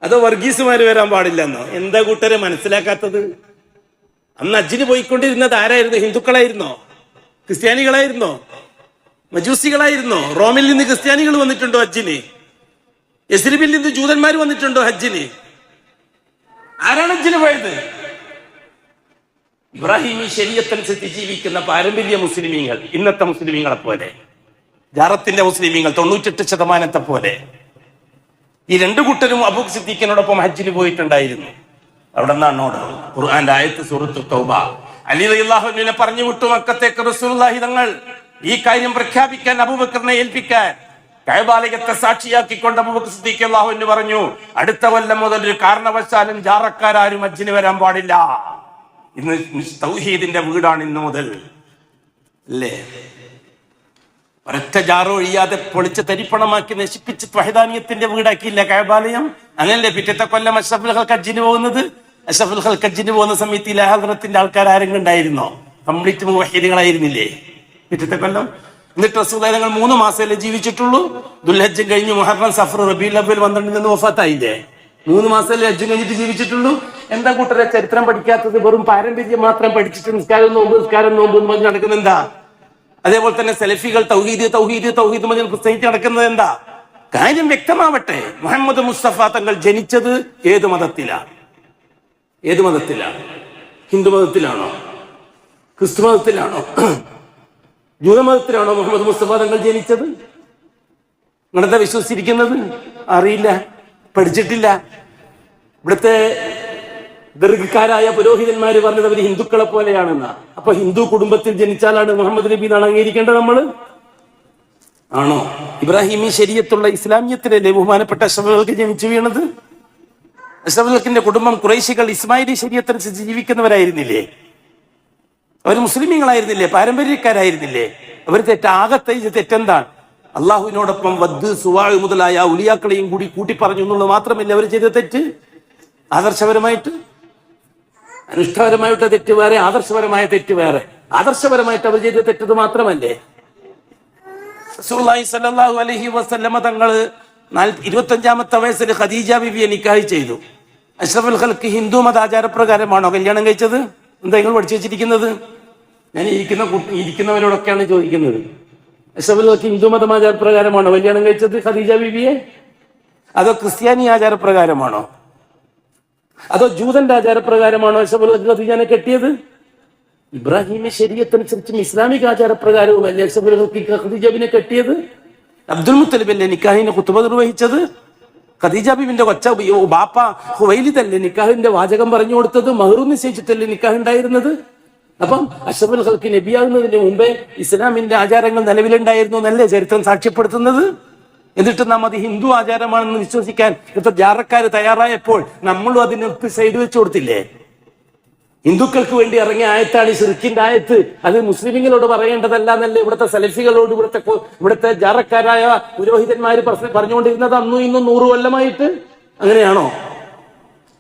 അതോ വർഗീസുമാര് വരാൻ പാടില്ല എന്നോ? എന്താ കൂട്ടരെ മനസ്സിലാക്കാത്തത്? അന്ന് ഹജ്ജിന് പോയിക്കൊണ്ടിരുന്നത് ആരായിരുന്നു? ഹിന്ദുക്കളായിരുന്നോ? ക്രിസ്ത്യാനികളായിരുന്നോ? മജൂസികളായിരുന്നോ? റോമിൽ നിന്ന് ക്രിസ്ത്യാനികൾ വന്നിട്ടുണ്ടോ ഹജ്ജിന്? യസ്രിബിൽ നിന്ന് ജൂതന്മാർ വന്നിട്ടുണ്ടോ ഹജ്ജിന്? ആരാണ് ഹജ്ജിന് പോയത്? ഇബ്രാഹിമി ശരീഅത്തനുസരിച്ച് ജീവിക്കുന്ന പാരമ്പര്യ മുസ്ലിമീങ്ങൾ, ഇന്നത്തെ മുസ്ലിമീങ്ങളെ പോലെ, ജാറത്തിന്റെ മുസ്ലിമീങ്ങൾ 98% പോലെ. ഈ 2 കൂട്ടരും അബൂബക്കർ സിദ്ദീഖിനോടൊപ്പം ഹജ്ജിന് പോയിട്ടുണ്ടായിരുന്നു. അവിടെ നിന്നാണ് ഖുർആന്റെ ആയത്ത് സൂറത്തുൽ തൗബ. അലി റളിയല്ലാഹു അൻഹുവിനെ പറഞ്ഞു വിട്ടു മക്കത്തേക്ക് റസൂലുള്ളാഹി തങ്ങൾ. ഈ കാര്യം പ്രഖ്യാപിക്കാൻ അബൂബക്കറിനെ ഏൽപ്പിക്കാൻ കഅബാലയത്തെ സാക്ഷിയാക്കിക്കൊണ്ട് അബൂബക്കർ സിദ്ദീഖ് റളിയല്ലാഹു അൻഹു പറഞ്ഞു, അടുത്ത കൊല്ലം മുതൽ ഒരു കാരണവശാലും ജാറക്കാരും ഹജ്ജിന് വരാൻ പാടില്ല. ഇന്ന് തൗഹീദിന്റെ വീടാണ് ഇന്ന് മുതൽ, അല്ലേ? ഒരൊറ്റ ജാറോ ഒഴിയാതെ പൊളിച്ച് തരിപ്പണമാക്കി നശിപ്പിച്ച് വഹദാനിയത്തിന്റെ വീടാക്കിയില്ല കഅബാലയം. അങ്ങനല്ലേ പിറ്റത്തെ കൊല്ലം അഷ്റഫുൽ ഖൽഖ് ഹജ്ജിന് പോകുന്നത്? അഷ്റഫുൽ ഖൽഖ് ഹജ്ജിന് പോകുന്ന സമയത്ത് ഇലാ ഹദ്റത്തിന്റെ ആൾക്കാർ ആരെങ്കിലും ഉണ്ടായിരുന്നോ? കംപ്ലീറ്റ് മുവഹിദുകളായിരുന്നില്ലേ പിറ്റത്തെ കൊല്ലം? എന്നിട്ട് റസൂലുള്ളാഹി തങ്ങൾ 3 മാസമല്ലേ ജീവിച്ചിട്ടുള്ളൂ. ദുൽഹജ്ജ് കഴിഞ്ഞ് മുഹറം, സഫർ, റബീഉൽ അവ്വൽ 12 വഫാത്തായില്ലേ? 3 മാസമല്ലേ ഹജ്ജ് കഴിഞ്ഞിട്ട് ജീവിച്ചിട്ടുള്ളൂ. എന്താ കൂട്ടരെ ചരിത്രം പഠിക്കാത്തത്? വെറും പാരമ്പര്യം മാത്രം പഠിച്ചിട്ട് നിസ്കാരം നോമ്പ് എന്ന് പറഞ്ഞ് നടക്കുന്നത് എന്താ? അതേപോലെ തന്നെ സെലഫികൾ തൗഹീദ് പറഞ്ഞ് പ്രസംഗിച്ച് നടക്കുന്നത് എന്താ? കാര്യം വ്യക്തമാവട്ടെ. മുഹമ്മദ് മുസ്തഫ തങ്ങൾ ജനിച്ചത് ഏത് മതത്തിലാണ്? ഹിന്ദു മതത്തിലാണോ? ക്രിസ്തു മതത്തിലാണോ? ജൂതമതത്തിലാണോ മുഹമ്മദ് മുസ്തഫ തങ്ങൾ ജനിച്ചത്? നിങ്ങളെന്താ വിശ്വസിച്ചിരിക്കുന്നത്? അറിയില്ല, പഠിച്ചിട്ടില്ല. ഇവിടുത്തെ ദീർഘക്കാരായ പുരോഹിതന്മാര് പറഞ്ഞത് അവർ ഹിന്ദുക്കളെ പോലെയാണെന്നാ. അപ്പൊ ഹിന്ദു കുടുംബത്തിൽ ജനിച്ചാലാണ് മുഹമ്മദ് നബി എന്നാണ് അംഗീകരിക്കേണ്ടത് നമ്മള്? ആണോ? ഇബ്രാഹിമി ശരീഅത്തുള്ള ഇസ്ലാമിയത്തിലല്ലേ ബഹുമാനപ്പെട്ട അഷ്റഫുൽ ഖൽഖ് ജനിച്ചു വീണത്? അഷ്റഫുൽ ഖൽഖിന്റെ കുടുംബം ഖുറൈശികൾ ഇസ്മായിലി ശരീഅത്തനുസരിച്ച് ജീവിക്കുന്നവരായിരുന്നില്ലേ? അവർ മുസ്ലിമീങ്ങളായിരുന്നില്ലേ? പാരമ്പര്യക്കാരായിരുന്നില്ലേ? അവർ തെറ്റെന്താണ്? അള്ളാഹുവിനോടൊപ്പം വദ്, സുവാഴ് മുതലായ ഉലിയാക്കളെയും കൂടി കൂട്ടി പറഞ്ഞു എന്നുള്ളത് മാത്രമല്ല അവർ ചെയ്ത തെറ്റ്. ആദർശപരമായിട്ട്, അനുഷ്ഠാപരമായിട്ട് തെറ്റ് വേറെ, ആദർശപരമായ തെറ്റ് വേറെ. ആദർശപരമായിട്ട് അവർ ചെയ്ത തെറ്റത് മാത്രമല്ലേ? റസൂലുള്ളാഹി സ്വല്ലല്ലാഹു അലൈഹി വസല്ലമ തങ്ങൾ 25-ാമത്തെ വയസ്സിൽ ഖദീജ ബിബിയെ നിക്കാഹ് ചെയ്തു. അഷ്റഫുൽ ഖൽഖ് ഹിന്ദു മതാചാരപ്രകാരമാണോ കല്യാണം കഴിച്ചത്? എന്താ നിങ്ങൾ പഠിച്ചു വെച്ചിരിക്കുന്നത്? ഞാൻ ഇരിക്കുന്നവരോടൊക്കെയാണ് ചോദിക്കുന്നത്. അഷ്റഫുൽ ഖൽഖ് ഹിന്ദു മതമാചാരപ്രകാരമാണോ കല്യാണം കഴിച്ചത് ഖദീജ ബിബിയെ? അതോ ക്രിസ്ത്യാനി ആചാരപ്രകാരമാണോ? അതോ ജൂതന്റെ ആചാരപ്രകാരമാണോ അഷ്റഫുൽ ഖൽഖ് ഖദീജനെ കെട്ടിയത്? ഇബ്രാഹിമി ശരീഅത്തനുസരിച്ചും ഇസ്ലാമിക ആചാരപ്രകാരവും അല്ലേ ഖദീജബിനെ കെട്ടിയത്? അബ്ദുൽ മുത്തലിബല്ലേ നിക്കാഹിന്റെ ഖുതുബ നിർവഹിച്ചത്? ഖദീജ ബീവിന്റെ കൊച്ച ബാപ്പ ഹുവൈലിദല്ലേ നിക്കാഹിന്റെ വാചകം പറഞ്ഞു കൊടുത്തത്? മഹ്റു നിശ്ചയിച്ചിട്ടല്ലേ നിക്കാഹ് ഉണ്ടായിരുന്നത്? അപ്പം അഷ്റഫുൽ ഖൽഖ് നബിയാകുന്നതിന് മുമ്പേ ഇസ്ലാമിന്റെ ആചാരങ്ങൾ നിലവിലുണ്ടായിരുന്നു എന്നല്ലേ ചരിത്രം സാക്ഷ്യപ്പെടുത്തുന്നത്? എന്നിട്ട് നാം അത് ഹിന്ദു ആചാരമാണെന്ന് വിശ്വസിക്കാൻ ഇപ്പൊ ജാറക്കാര് തയ്യാറായപ്പോൾ നമ്മളും അതിനൊത്ത് സൈഡ് വെച്ചു കൊടുത്തില്ലേ? ഹിന്ദുക്കൾക്ക് വേണ്ടി ഇറങ്ങിയ ആയത്താണ് ഈ ശിർക്കിന്റെ ആയത്ത്. അത് മുസ്ലിമുകളോട് പറയേണ്ടതല്ല എന്നല്ലേ ഇവിടുത്തെ സലഫികളോട് ഇവിടുത്തെ ജാറക്കാരായ പുരോഹിതന്മാര് പറഞ്ഞുകൊണ്ടിരുന്നത് അന്നും ഇന്നും 100 കൊല്ലമായിട്ട്. അങ്ങനെയാണോ?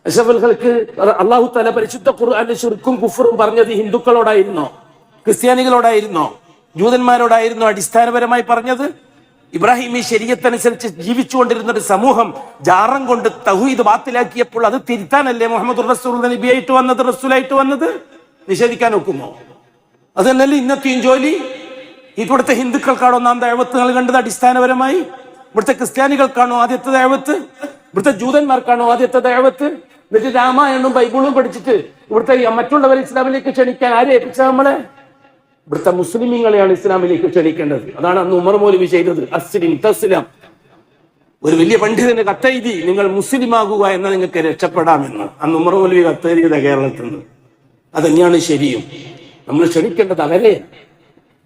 അഷ്റഫുൽ ഖൽഖ് അല്ലാഹു തആല പരിശുദ്ധ ഖുർആനിൽ ശിർക്കും കുഫറും പറഞ്ഞത് ഹിന്ദുക്കളോടായിരുന്നോ? ക്രിസ്ത്യാനികളോടായിരുന്നോ? ജൂതന്മാരോടായിരുന്നോ അടിസ്ഥാനപരമായി പറഞ്ഞത്? ഇബ്രാഹിമി ശരീഅത്തനുസരിച്ച് ജീവിച്ചുകൊണ്ടിരുന്ന ഒരു സമൂഹം ജാറം കൊണ്ട് തൗഹീദ് ബാത്തിലാക്കിയപ്പോൾ അത് തിരുത്താനല്ലേ മുഹമ്മദ് റസൂൽ നബിയായിട്ട് വന്നത്, റസൂലായിട്ട് വന്നത്? നിഷേധിക്കാൻ ഒക്കുമോ? അത് തന്നെയല്ലേ ഇന്നത്തെയും ജോലി? ഇവിടുത്തെ ഹിന്ദുക്കൾക്കാണോ നാം ദഅവത്ത് നൽകേണ്ടത്? അടിസ്ഥാനപരമായി ഇവിടുത്തെ ക്രിസ്ത്യാനികൾക്കാണോ ആദ്യത്തെ ദഅവത്ത്? ഇവിടുത്തെ ജൂതന്മാർക്കാണോ ആദ്യത്തെ ദഅവത്ത്? എന്നിട്ട് രാമായണവും ബൈബിളും പഠിച്ചിട്ട് ഇവിടുത്തെ മറ്റുള്ളവരെ ഇസ്ലാമിലേക്ക് ക്ഷണിക്കാൻ ആരെ ഏൽപ്പിച്ച നമ്മളെ? ഇവിടുത്തെ മുസ്ലിമീങ്ങളെയാണ് ഇസ്ലാമിലേക്ക് ക്ഷണിക്കേണ്ടത്. അതാണ് അന്ന് ഉമർ മൗലവി ചെയ്തത്. അസ്ലിം തസ്ലിം. ഒരു വലിയ പണ്ഡിതന് കത്തെഴുതി നിങ്ങൾ മുസ്ലിം ആകുക എന്ന് നിങ്ങൾക്ക് രക്ഷപ്പെടാമെന്ന്. അന്ന് ഉമർ മൗലവി കത്തെഴുതിയത് കേരളത്തിൽ നിന്ന്. അതന്നെയാണ് ശരിയും. നമ്മൾ ക്ഷണിക്കേണ്ടത് അവരെ,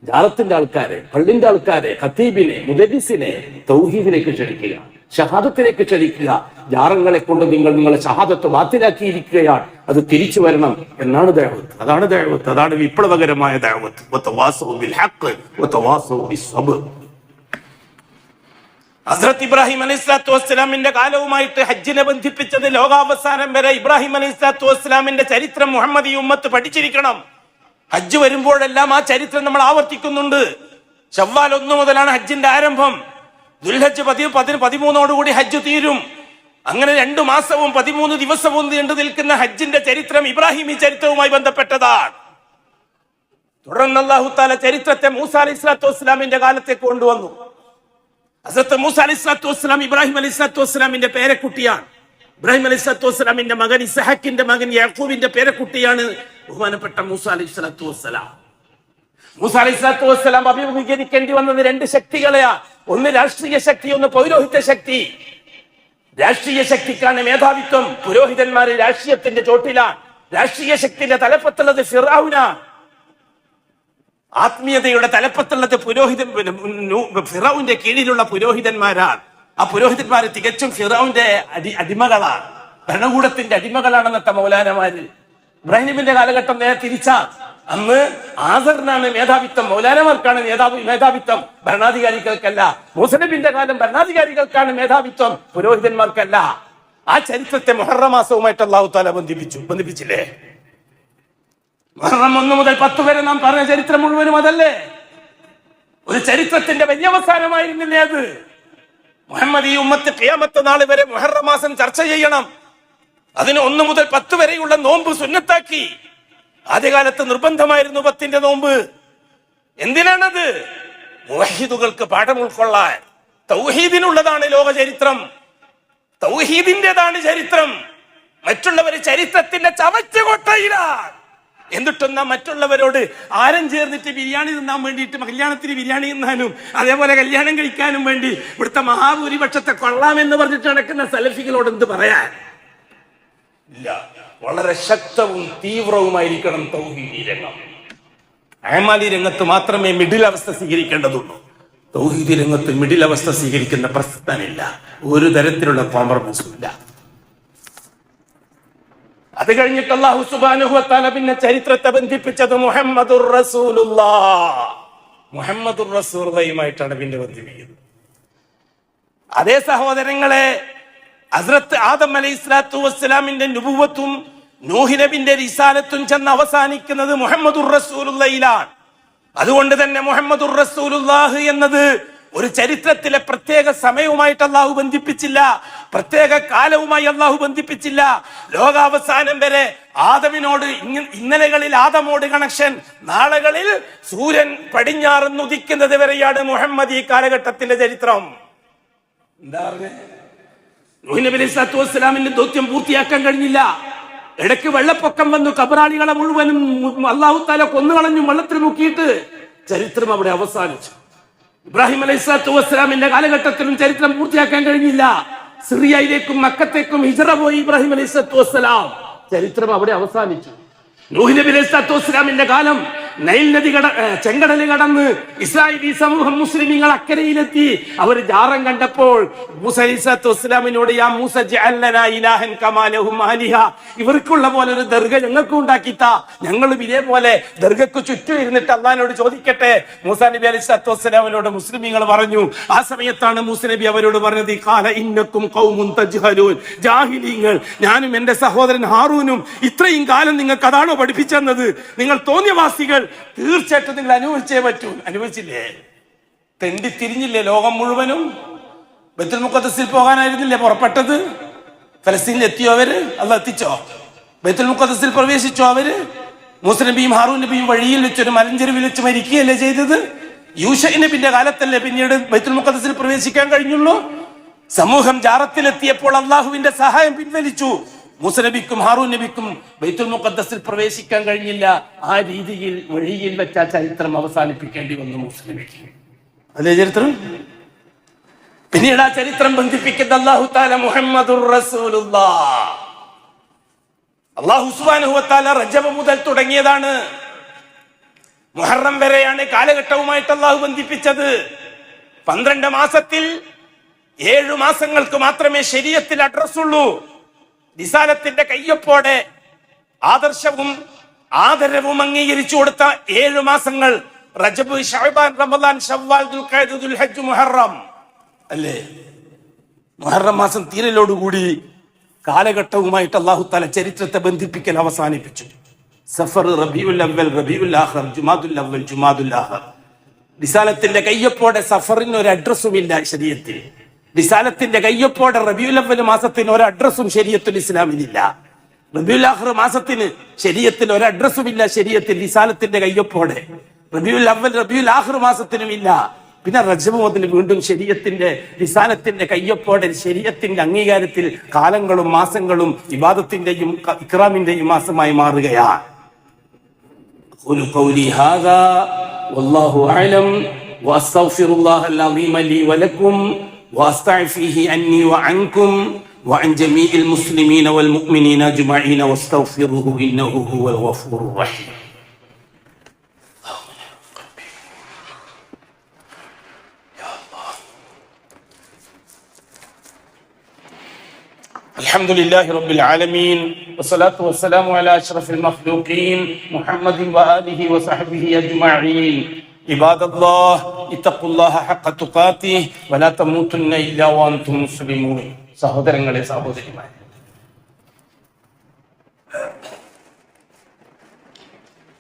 ജാറത്തിന്റെ ആൾക്കാരെ, പള്ളിന്റെ ആൾക്കാരെ, ഖത്തീബിനെ, മുദരിസിനെ തൗഹീദിലേക്ക് ക്ഷണിക്കുക, ഷഹാദത്തിലേക്ക് ക്ഷണിക്കുക. ജാറങ്ങളെ കൊണ്ട് നിങ്ങളെ ഷഹാദത്ത് ബാത്തിലാക്കിയിരിക്കുകയാണ്, അത് തിരിച്ചു വരണം എന്നാണ് ദഅവത്ത്. അതാണ് ദഅവത്ത്. അതാണ് വിപ്ലവകരമായ ദഅവത്ത്. വതവാസൗ ബിൽ ഹഖ് വതവാസൗ ബിസ്സബ്ർ. ഹസ്രത്ത് ഇബ്രാഹിം അലൈഹിസ്സലാത്തു വസ്സലാമിന്റെ കാലവുമായിട്ട് ഹജ്ജിനെ ബന്ധിപ്പിച്ചത് ലോകാവസാനം വരെ ഇബ്രാഹിം അലൈഹിസ്സലാത്തു വസ്സലാമിന്റെ ചരിത്രം മുഹമ്മദി ഉമ്മത്ത് പഠിച്ചിരിക്കണം. ഹജ്ജ് വരുമ്പോഴെല്ലാം ആ ചരിത്രം നമ്മൾ ആവർത്തിക്കുന്നുണ്ട്. ശവ്വാൽ 1 മുതലാണ് ഹജ്ജിന്റെ ആരംഭം. ദുൽഹജ്ജ് 13 ഹജ്ജ് തീരും. അങ്ങനെ 2 മാസവും 13 ദിവസവും നീണ്ടു നിൽക്കുന്ന ഹജ്ജിന്റെ ചരിത്രം ഇബ്രാഹിമി ചരിത്രവുമായി ബന്ധപ്പെട്ടതാണ്. തുടർന്ന് അല്ലാഹു തആല ചരിത്രത്തെ മൂസ അലൈഹിസ്സലാത്തു വസ്സലാമിന്റെ കാലത്തേക്ക് കൊണ്ടുവന്നു. ഹസ്രത്ത് മൂസ അലൈഹിസ്സലാത്തു വസ്സലാം ഇബ്രാഹിം അലൈഹിസ്സലാത്തു വസ്സലാമിന്റെ പേരക്കുട്ടിയാണ്. ഇബ്രാഹിം അലൈഹിസ്സലാത്തു വസ്സലാമിന്റെ മകൻ ഇസ്ഹാഖിന്റെ മകൻ യാക്കൂബിന്റെ പേരക്കുട്ടിയാണ് ബഹുമാനപ്പെട്ട മൂസ അലൈഹിസ്സലാത്തു വസ്സലാം. മൂസ അലൈഹിസ്സലാത്തു വസ്സലാം അഭിമുഖീകരിക്കേണ്ടി വന്നത് 2 ശക്തികളെയാ. ഒന്ന് രാഷ്ട്രീയ ശക്തി, ഒന്ന് പൗരോഹിത്യ ശക്തി. രാഷ്ട്രീയ ശക്തിക്കാണ് മേധാവിത്വം. പുരോഹിതന്മാര് രാഷ്ട്രീയത്തിന്റെ ചോട്ടിലാണ്. രാഷ്ട്രീയ ശക്തിയുടെ തലപ്പത്തുള്ളത് ഫിറഔനാണ്. ആത്മീയതയുടെ തലപ്പത്തുള്ളത് ഫിറഔന്റെ കീഴിലുള്ള പുരോഹിതന്മാരാണ്. ആ പുരോഹിതന്മാര് തികച്ചും ഫിറഔന്റെ അടിമകളാണ്, ഭരണകൂടത്തിന്റെ അടിമകളാണെന്നത്തെ മൗലാനമാര്. ഇബ്രാഹിമിന്റെ കാലഘട്ടം നേരെ തിരിച്ചാ. അന്ന് ആസറിനാണ് മേധാവിത്വം, മൗലാനമാർക്കാണ് മേധാവിത്വം, ഭരണാധികാരികൾക്കല്ല. മൂസനബിന്റെ കാലം ഭരണാധികാരികൾക്കാണ് മേധാവിത്വം, പുരോഹിതന്മാർക്കല്ല. ആ ചരിത്രത്തെ മുഹറം മാസവുമായിട്ട് അല്ലാഹു തആല ബന്ധിപ്പിച്ചില്ലേ? മുഹറം 1 മുതൽ 10 വരെ നാം പറഞ്ഞ ചരിത്രം മുഴുവനും അതല്ലേ? ഒരു ചരിത്രത്തിന്റെ വലിയ അവസാനമായിരുന്നില്ലേ അത്? മുഹമ്മദ് ഈ ഉമ്മത്ത് ഖിയാമത്ത് നാൾ വരെ മുഹറം മാസം ചർച്ച ചെയ്യണം. അതിന് 1 മുതൽ 10 വരെയുള്ള നോമ്പ് സുന്നത്താക്കി. ആദ്യകാലത്ത് നിർബന്ധമായിരുന്നു 10ന്റെ നോമ്പ്. എന്തിനാണത്? മുവഹിദുകൾക്ക് പാഠം ഉൾക്കൊള്ളാൻ. തൗഹീദിനുള്ളതാണ് ലോക ചരിത്രം, തൗഹീദിന്റേതാണ് ചരിത്രം. മറ്റുള്ളവര് ചരിത്രത്തിന്റെ ചവറ്റുകൊട്ടയിലാണ്. എന്നിട്ടും നാം മറ്റുള്ളവരോട് ആരം ചേർന്നിട്ട് ബിരിയാണി തിന്നാൻ വേണ്ടിയിട്ട്, കല്യാണത്തിന് ബിരിയാണി തിന്നാനും അതേപോലെ കല്യാണം കഴിക്കാനും വേണ്ടി ഇവിടുത്തെ മഹാഭൂരിപക്ഷത്തെ കൊള്ളാമെന്ന് പറഞ്ഞിട്ട് നടക്കുന്ന സലഫികളോട് എന്ത് പറയാൻ? ഇല്ല. വളരെ ശക്തവും തീവ്രവുമായിരിക്കണം തൗഹീദി രംഗം. അമാലി രംഗത്ത് മാത്രമേ മിഡിൽ അവസ്ഥ സ്വീകരിക്കേണ്ടതുള്ളൂ. തൗഹീദി രംഗത്ത് മിഡിൽ അവസ്ഥ സ്വീകരിക്കുന്ന പ്രശ്നമില്ല. ഒരു തരത്തിലുള്ള കോംപ്രമൈസും ഇല്ല. അത് കഴിഞ്ഞിട്ട് അല്ലാഹു സുബ്ഹാനഹു വ തആല പിന്നെ ചരിത്രത്തെ ബന്ധിപ്പിച്ചത് മുഹമ്മദുർ റസൂലുള്ളാഹ്, മുഹമ്മദുർ റസൂലുള്ളാഹിയുമായിട്ടാണ് പിന്നെ ബന്ധിപ്പിക്കുന്നത്. അതേ സഹോദരങ്ങളെ, ഹസ്രത്ത് ആദം അലൈഹിസ്സലാത്തു വസ്സലാമിന്റെ നുബുവത്തും നൂഹ് നബിന്റെ റിസാലത്തും ചെന്ന് അവസാനിക്കുന്നത് മുഹമ്മദുർ റസൂലുള്ളാഹിയിലാണ്. അതുകൊണ്ട് തന്നെ മുഹമ്മദുർ റസൂലുള്ളാഹ് എന്നത് ഒരു ചരിത്രത്തിലെ പ്രത്യേക സമയവുമായിട്ട് അല്ലാഹു ബന്ധിപ്പിച്ചില്ല, പ്രത്യേക കാലവുമായി അല്ലാഹു ബന്ധിപ്പിച്ചില്ല. ലോകാവസാനം വരെ ആദമിനോട് ഇന്നലകളിൽ ആദമോട് കണക്ഷൻ, നാളകളിൽ സൂര്യൻ പടിഞ്ഞാറെന്ന് ഉദിക്കുന്നത് വരെയാണ് മുഹമ്മദ് ഈ കാലഘട്ടത്തിന്റെ ചരിത്രം. എന്താ പറഞ്ഞേ? നൂഹ് നബി അലൈഹിസ്സലാത്തു വസ്സലാമിന്റെ ദൗത്യം പൂർത്തിയാക്കാൻ കഴിഞ്ഞില്ല. ഇടയ്ക്ക് വെള്ളപ്പൊക്കം വന്നു, കബറാളികളെ മുഴുവനും അല്ലാഹു തആല കൊന്നുകളഞ്ഞു, വെള്ളത്തിൽ മുക്കിയിട്ട്. ചരിത്രം അവിടെ അവസാനിച്ചു. ഇബ്രാഹിം അലൈഹിസ്സലാത്തു വസ്സലാമിന്റെ കാലഘട്ടത്തിലും ചരിത്രം പൂർത്തിയാക്കാൻ കഴിഞ്ഞില്ല. സിറിയയിലേക്കും മക്കത്തേക്കും ഹിജറ പോയി ഇബ്രാഹിം അലൈഹിസ്സലാത്തു വസ്സലാം. ചരിത്രം അവിടെ അവസാനിച്ചു. നൂഹ് നബി അലൈഹിസ്സലാത്തു വസ്സലാമിന്റെ കാലം നൈൽ നദി ചെങ്കടൽ കടന്ന് ഇസ്രായേലി സമൂഹം മുസ്ലിമീങ്ങൾ അക്കരയിലെത്തി. അവർ ജാറം കണ്ടപ്പോൾ മൂസ അലൈഹിസ്സലാത്തു വസ്സലാമിനോട്, യാ മൂസ ജഅൽ ലനാ ഇലാഹൻ കമാ ലഹും ആലിഹ, ഇവർക്കുള്ള പോലെ ഒരു ദർഗ ഞങ്ങൾക്ക് ഉണ്ടാക്കിത്താ, ഞങ്ങളും ഇതേപോലെ ദർഗക്ക് ചുറ്റും ഇരുന്നിട്ട് അള്ളാഹിനോട് ചോദിക്കട്ടെ. മൂസ നബി അലൈഹിസ്സലാത്തു വസ്സലാമിനോട് മുസ്ലിമീങ്ങൾ പറഞ്ഞു. ആ സമയത്താണ് മൂസ നബി അവരോട് പറഞ്ഞത്, ഖാല ഇന്നക്കും ഖൗമുൻ തജ്ഹലൂൻ, ജാഹിലീങ്ങൾ, ഞാനും എന്റെ സഹോദരൻ ഹാറൂനും ഇത്രയും കാലം നിങ്ങൾക്ക് അതാണോ പഠിപ്പിച്ചെന്നത്? നിങ്ങൾ തോന്നിയവാസികൾ, തീർച്ചയായിട്ടും നിങ്ങൾ അനുഭവിച്ചേ പറ്റൂ. അനുഭവിച്ചില്ലേ? തെണ്ടി തിരിഞ്ഞില്ലേ ലോകം മുഴുവനും? ബൈത്തുൽ മുഖദ്ദസിൽ പോകാനായിരുന്നില്ലേ പുറപ്പെട്ടത്? ഫലസ്തീനിൽ എത്തിയോ അവര്? അല്ലാഹ് എത്തിച്ചോ? ബൈത്തുൽ മുഖദ്ദസിൽ പ്രവേശിച്ചോ അവര്? മൂസ നബിയും ഹാറൂൻ നബിയും വഴിയിൽ വെച്ചൊരു മലഞ്ചെരുവിൽ വെച്ച് മരിക്കുകയല്ലേ ചെയ്തത്? യൂശ നബിന്റെ കാലത്തല്ലേ പിന്നീട് ബൈത്തുൽ മുഖദ്ദസിൽ പ്രവേശിക്കാൻ കഴിഞ്ഞുള്ളൂ? സമൂഹം ജാറത്തിലെത്തിയപ്പോൾ അള്ളാഹുവിന്റെ സഹായം പിൻവലിച്ചു. മൂസ നബിക്കും ഹാറൂൻ നബിക്കും ബൈത്തുൽ മുഖദ്ദസിൽ പ്രവേശിക്കാൻ കഴിഞ്ഞില്ല. ആ രീതിയിൽ വഴിയിൽ വെച്ച ചരിത്രം അവസാനിപ്പിക്കേണ്ടി വന്നു മൂസ നബിക്ക്. അല്ലേ ചരിത്രം? പിന്നീട് ആ ചരിത്രം ബന്ധിപ്പിക്കുന്ന അല്ലാഹു തആല മുഹമ്മദുർ റസൂലുള്ളാഹ്. അല്ലാഹു സുബ്ഹാനഹു വ തആല റജബ് മുതൽ തുടങ്ങിയതാണ്, മുഹറം വരെയാണ് കാലഘട്ടവുമായിട്ട് അല്ലാഹു ബന്ധിപ്പിച്ചത്. 12 മാസത്തിൽ 7 മാസങ്ങൾക്ക് മാത്രമേ ശരീഅത്തിൽ അഡ്രസ് ഉള്ളൂ. റിസാലത്തിന്റെ കയ്യൊപ്പോടെ ആദർശവും ആദരവും അംഗീകരിച്ചു കൊടുത്ത 7 മാസങ്ങൾ റജബ്, ശഅബാൻ, റമദാൻ, ശവ്വാൽ, ദുൽഖഅദ, ദുൽഹജ്ജ്, മുഹറം അല്ലേ? മുഹറം മാസം തീരലോടുകൂടി കാലഘട്ടവുമായിട്ട് അല്ലാഹു തആല ചരിത്രത്തെ ബന്ധിപ്പിക്കൽ അവസാനിപ്പിച്ചു. സഫർ, റബീഉൽ അവ്വൽ, റബീഉൽ ആഖിർ, ജുമാദുൽ അവ്വൽ, ജുമാദുൽ ആഖിർ. റിസാലത്തിന്റെ കയ്യൊപ്പോടെ സഫറിന് ഒരു അഡ്രസ്സും ഇല്ല ശരീഅത്തിൽ. റിസാലത്തിന്റെ കയ്യൊപ്പോടെ റബീഉൽ അവ്വൽ മാസത്തിന് ഒരു അഡ്രസ്സും ശരീഅത്തുൽ ഇസ്ലാമിനില്ല. റബീഉൽ ആഖിർ മാസത്തിന് ശരീഅത്തിൽ ഒരു അഡ്രസ്സും ഇല്ല ശരീഅത്തിൽ, റിസാലത്തിന്റെ കയ്യൊപ്പോടെ. റബീഉൽ അവ്വൽ, റബീഉൽ ആഖിർ മാസത്തിനും ഇല്ല. പിന്നെ റജബ് മുതൽ വീണ്ടും ശരീഅത്തിന്റെ റിസാലത്തിന്റെ കയ്യൊപ്പോടെ ശരീഅത്തിന്റെ അംഗീകാരത്തിൽ കാലങ്ങളും മാസങ്ങളും ഇബാദത്തിന്റെയും ഇക്റാമിന്റെയും മാസമായി മാറുകയാണ്. ഖുലു ഖൗലി ഹാദാ വല്ലാഹു അഅലം വഅസ്തഗ്ഫിറുല്ലാഹൽ അളീമ ലി വലക്കും واستعفيه عني وعنكم وعن جميع المسلمين والمؤمنين اجمعين واستغفروه انه هو الغفور الرحيم. يا الله. الحمد لله رب العالمين والصلاة والسلام على أشرف المخلوقين محمد وآله وصحبه أجمعين. عباد الله اتقوا الله حق تقاته ولا تموتن إلا وأنتم مسلمون. സഹോദരങ്ങളെ, സഹോദരിമാരെ,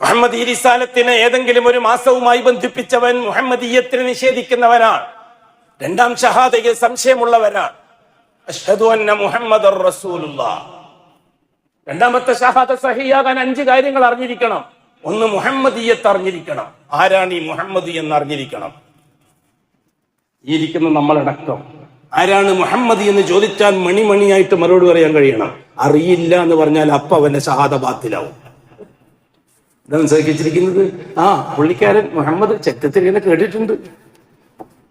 മുഹമ്മദ് ഈ റിസാലത്തിനെ ഏതെങ്കിലും ഒരു മാസവുമായി ബന്ധിപ്പിച്ചവൻ മുഹമ്മദീയത്തിനെ നിഷേധിക്കുന്നവനാണ്. രണ്ടാം ഷഹാദയിൽ സംശയമുള്ളവരാണ്. അഷ്ഹദു അന്ന മുഹമ്മദർ റസൂലുള്ളാഹ്. രണ്ടാമത്തെ ഷഹാദ സഹിയാകാൻ 5 കാര്യങ്ങൾ അറിഞ്ഞിരിക്കണം. ഒന്ന്, മുഹമ്മദീയത്ത് അറിഞ്ഞിരിക്കണം. ആരാണ് ഈ മുഹമ്മദി എന്ന് അറിഞ്ഞിരിക്കണം. ഈ ഇരിക്കുന്ന നമ്മളടക്കം ആരാണ് മുഹമ്മദി എന്ന് ചോദിച്ചാൽ മണിമണിയായിട്ട് മറുപടി പറയാൻ കഴിയണം. അറിയില്ല എന്ന് പറഞ്ഞാൽ അപ്പ അവന്റെ ഷഹാദ ബാത്തിലാവും. ഇതാണ് സഹിച്ചിരിക്കുന്നത്. പുള്ളിക്കാരൻ മുഹമ്മദ് ചരിത്രത്തിൽ ഇങ്ങനെ കേട്ടിട്ടുണ്ട്.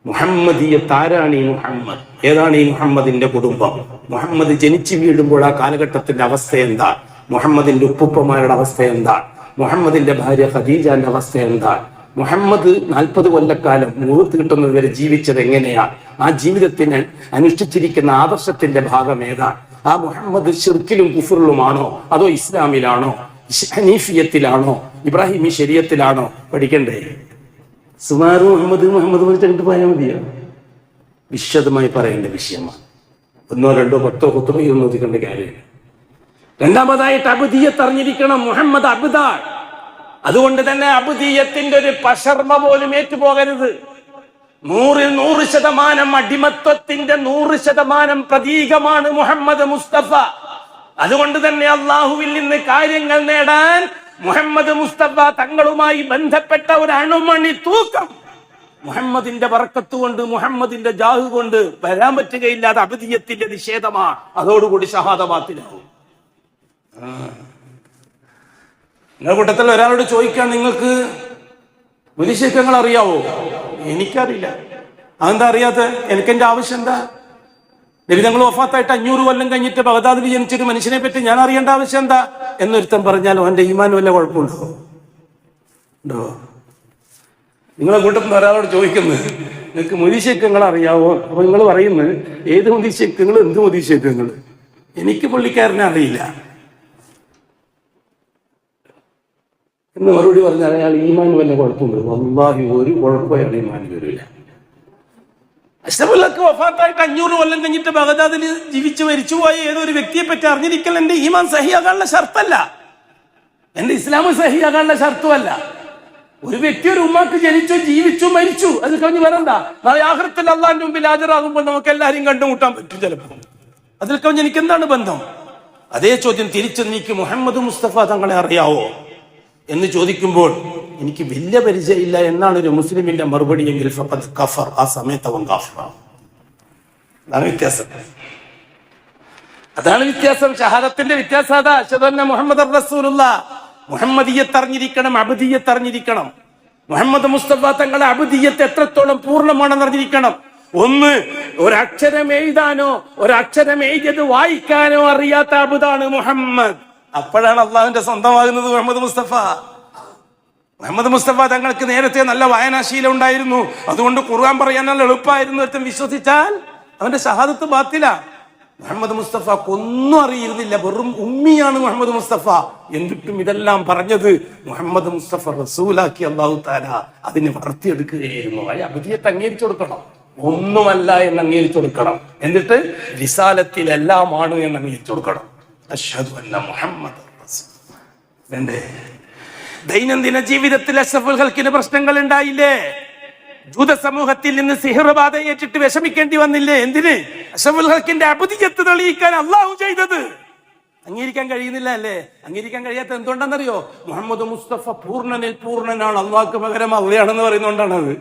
മുഹമ്മദീയത്ത് ആരാണ് ഈ മുഹമ്മദ്? ഏതാണ് ഈ മുഹമ്മദിന്റെ കുടുംബം? മുഹമ്മദ് ജനിച്ചു വീഴുമ്പോൾ ആ കാലഘട്ടത്തിന്റെ അവസ്ഥ എന്താണ്? മുഹമ്മദിന്റെ ഉപ്പുപ്പമാരുടെ അവസ്ഥ എന്താണ്? മുഹമ്മദിന്റെ ഭാര്യ ഖദീജന്റെ അവസ്ഥ എന്താണ്? മുഹമ്മദ് 40 കൊല്ലക്കാലം മുഴുത്ത് കിട്ടുന്നത് വരെ ജീവിച്ചത് എങ്ങനെയാണ്? ആ ജീവിതത്തിന് അനുഷ്ഠിച്ചിരിക്കുന്ന ആദർശത്തിന്റെ ഭാഗം ഏതാണ്? ആ മുഹമ്മദ് ശിർക്കിലും കുഫറിലുമാണോ അതോ ഇസ്ലാമിലാണോ ഹനീഫിയത്തിലാണോ ഇബ്രാഹിമി ശരീഅത്തിലാണോ പഠിക്കണ്ടേ? സുമാറ് മുഹമ്മദ് പറഞ്ഞിട്ട് പോയാൽ മതിയോ? വിശദമായി പറയേണ്ട വിഷയമാണ്. 1, 2, 10 ഖുതുബയും നോക്കിക്കേണ്ട കാര്യമില്ല. രണ്ടാമതായിട്ട് അബ്ദിയത്ത് അറിഞ്ഞിരിക്കണം. മുഹമ്മദ് അബ്ദാണ്. അതുകൊണ്ട് തന്നെ അബ്ദിയത്തിന്റെ ഒരു പശർമ പോലും ഏറ്റുപോകരുത്. 100% അടിമത്വത്തിന്റെ 100% പ്രതീകമാണ് മുഹമ്മദ് മുസ്തഫ. അതുകൊണ്ട് തന്നെ അള്ളാഹുവിൽ നിന്ന് കാര്യങ്ങൾ നേടാൻ മുഹമ്മദ് മുസ്തഫ തങ്ങളുമായി ബന്ധപ്പെട്ട ഒരു അണുമണി തൂക്കം മുഹമ്മദിന്റെ ബർക്കത്ത് കൊണ്ട്, മുഹമ്മദിന്റെ ജാഹ് കൊണ്ട് വരാൻ പറ്റുകയില്ലാതെ അബ്ദിയത്തിന്റെ നിഷേധമാണ്. അതോടുകൂടി ഷഹാദ ബാത്തിലാവും. നിങ്ങളുടെ കൂട്ടത്തിൽ ഒരാളോട് ചോദിക്കാൻ, നിങ്ങൾക്ക് മുനിശിക്കങ്ങൾ അറിയാവോ? എനിക്കറിയില്ല. അതെന്താ അറിയാത്ത? എനിക്കെന്റെ ആവശ്യം എന്താ? നബി തങ്ങൾ വഫാത്തായിട്ട് 500 കൊല്ലം കഴിഞ്ഞിട്ട് ബഗ്ദാദിൽ ജനിച്ചൊരു മനുഷ്യനെ പറ്റി ഞാൻ അറിയേണ്ട ആവശ്യം എന്താ എന്നൊരുത്തൻ പറഞ്ഞാൽ അവന്റെ ഈമാൻ വല്ല കുഴപ്പമുണ്ടോ? ഉണ്ടോ? നിങ്ങളെ കൂട്ടത്തിൽ ഒരാളോട് ചോദിക്കുന്നത്, നിങ്ങൾക്ക് മുനിശിക്കങ്ങൾ അറിയാവോ? അപ്പൊ നിങ്ങൾ പറയുന്നത്, ഏത് മുനിശിക്കങ്ങൾ, എന്ത് മുനിശിക്കങ്ങൾ? എനിക്ക് പുള്ളിക്കാരനെ അറിയില്ല എന്ന് മറുപടി പറഞ്ഞാൽ അയാൾ ഈമാൻ വല്ല കുഴപ്പമുണ്ടോ? വല്ലാഹി ഒരു കുഴപ്പം അയാൾ ഈമാൻ വരില്ല. അഷ്റഫുൽ ഹഖ് വഫാത്തായിട്ട് 500 കൊല്ലം കഴിഞ്ഞിട്ട് ബഗ്ദാദിൽ ജീവിച്ച് മരിച്ചുപോയ ഏതൊരു വ്യക്തിയെ പറ്റി അറിഞ്ഞിരിക്കൽ എന്റെ ഈമാൻ സഹിയാകാനുള്ള ഷർത്തല്ല, എന്റെ ഇസ്ലാം സഹിയാകാനുള്ള ഷർത്തുമല്ല. ഒരു വ്യക്തി ഒരു ഉമ്മാക്ക് ജനിച്ചു, ജീവിച്ചു, മരിച്ചു, അത് കഴിഞ്ഞ് വരണ്ട. നാളെ ആഖിറത്തിൽ അള്ളാഹിന്റെ മുമ്പിൽ ഹാജരാകുമ്പോൾ നമുക്ക് എല്ലാവരെയും കണ്ടുമുട്ടാൻ പറ്റും ചിലപ്പോൾ. അതിൽ കവിഞ്ഞ് എനിക്ക് എന്താണ് ബന്ധം? അതേ ചോദ്യം തിരിച്ചു, നീക്ക് മുഹമ്മദ് മുസ്തഫ തങ്ങളെ അറിയാവോ എന്ന് ചോദിക്കുമ്പോൾ എനിക്ക് വലിയ പരിചയമില്ല എന്നാണ് ഒരു മുസ്ലിമിന്റെ മറുപടി എങ്കിൽ ഫഖദ് കഫർ, ആ സമയത്ത് അവൻ കാഫിറാണ്. അതാണ് വ്യത്യാസം. അതാണ് വ്യത്യാസം. ഷഹാദത്തിന്റെ വ്യത്യാസം അതാ. അശ്ഹദു അന്ന മുഹമ്മദർ റസൂലുള്ളാഹ്. മുഹമ്മദിയത്ത് അറിഞ്ഞിരിക്കണം, അബ്ദിയത്ത് അറിഞ്ഞിരിക്കണം. മുഹമ്മദ് മുസ്തഫ തങ്ങളുടെ അബ്ദിയത്ത് എത്രത്തോളം പൂർണ്ണമാണെന്ന് അറിഞ്ഞിരിക്കണം. ഒന്ന്, ഒരക്ഷരം എഴുതാനോ ഒരക്ഷരം എഴുതിയത് വായിക്കാനോ അറിയാത്ത അബ്ദാണ് മുഹമ്മദ്. അപ്പോഴാണ് അള്ളാഹുവിന്റെ സ്വന്തമാകുന്നത് മുഹമ്മദ് മുസ്തഫ. മുഹമ്മദ് മുസ്തഫ തങ്ങൾക്ക് നേരത്തെ നല്ല വായനാശീലം ഉണ്ടായിരുന്നു, അതുകൊണ്ട് ഖുർആൻ പറയാൻ നല്ല എളുപ്പമായിരുന്നു. ഒരുത്തൻ വിശ്വസിച്ചാൽ അവന്റെ ഷഹാദത്ത് ബാത്തില. മുഹമ്മദ് മുസ്തഫക്ക് ഒന്നും അറിയിരുന്നില്ല, വെറും ഉമ്മിയാണ് മുഹമ്മദ് മുസ്തഫ. എന്നിട്ടും ഇതെല്ലാം പറഞ്ഞത് മുഹമ്മദ് മുസ്തഫ റസൂലാക്കി അല്ലാഹു തആല അതിനെ വളർത്തിയെടുക്കുകയായിരുന്നു. അബ്ദിയത്ത് അംഗീകരിച്ചു കൊടുക്കണം, ഒന്നുമല്ല എന്ന് അംഗീകരിച്ചു കൊടുക്കണം. എന്നിട്ട് റിസാലത്തിലെല്ലാമാണ് എന്ന് അംഗീകരിച്ചു കൊടുക്കണം. അശ്ഹദു അന്ന മുഹമ്മദ് റസൂലുള്ളാഹ്. ദൈനംദിന ജീവിതത്തിൽ അഷ്റഫുൽ ഖൽഖിന് പ്രശ്നങ്ങൾ ഉണ്ടായില്ലേ? ജൂത സമൂഹത്തിൽ നിന്ന് സിഹ്ർ ബാധ ഏറ്റിട്ട് വിഷമിക്കേണ്ടി വന്നില്ലേ? എന്തിന്? അഷ്റഫുൽ ഖൽഖിന്റെ അബ്ദിയത്ത് തെളിയിക്കാൻ അള്ളാഹു ചെയ്തത്. അംഗീകരിക്കാൻ കഴിയുന്നില്ല അല്ലേ? അംഗീകരിക്കാൻ കഴിയാത്ത എന്തുകൊണ്ടാണെന്നറിയോ? മുഹമ്മദ് മുസ്തഫ പൂർണ്ണനിൽ പൂർണ്ണനാണ്, അള്ളാഹ്ക്ക് പകരം അള്ളയാണെന്ന് പറയുന്നോണ്ടാണത്.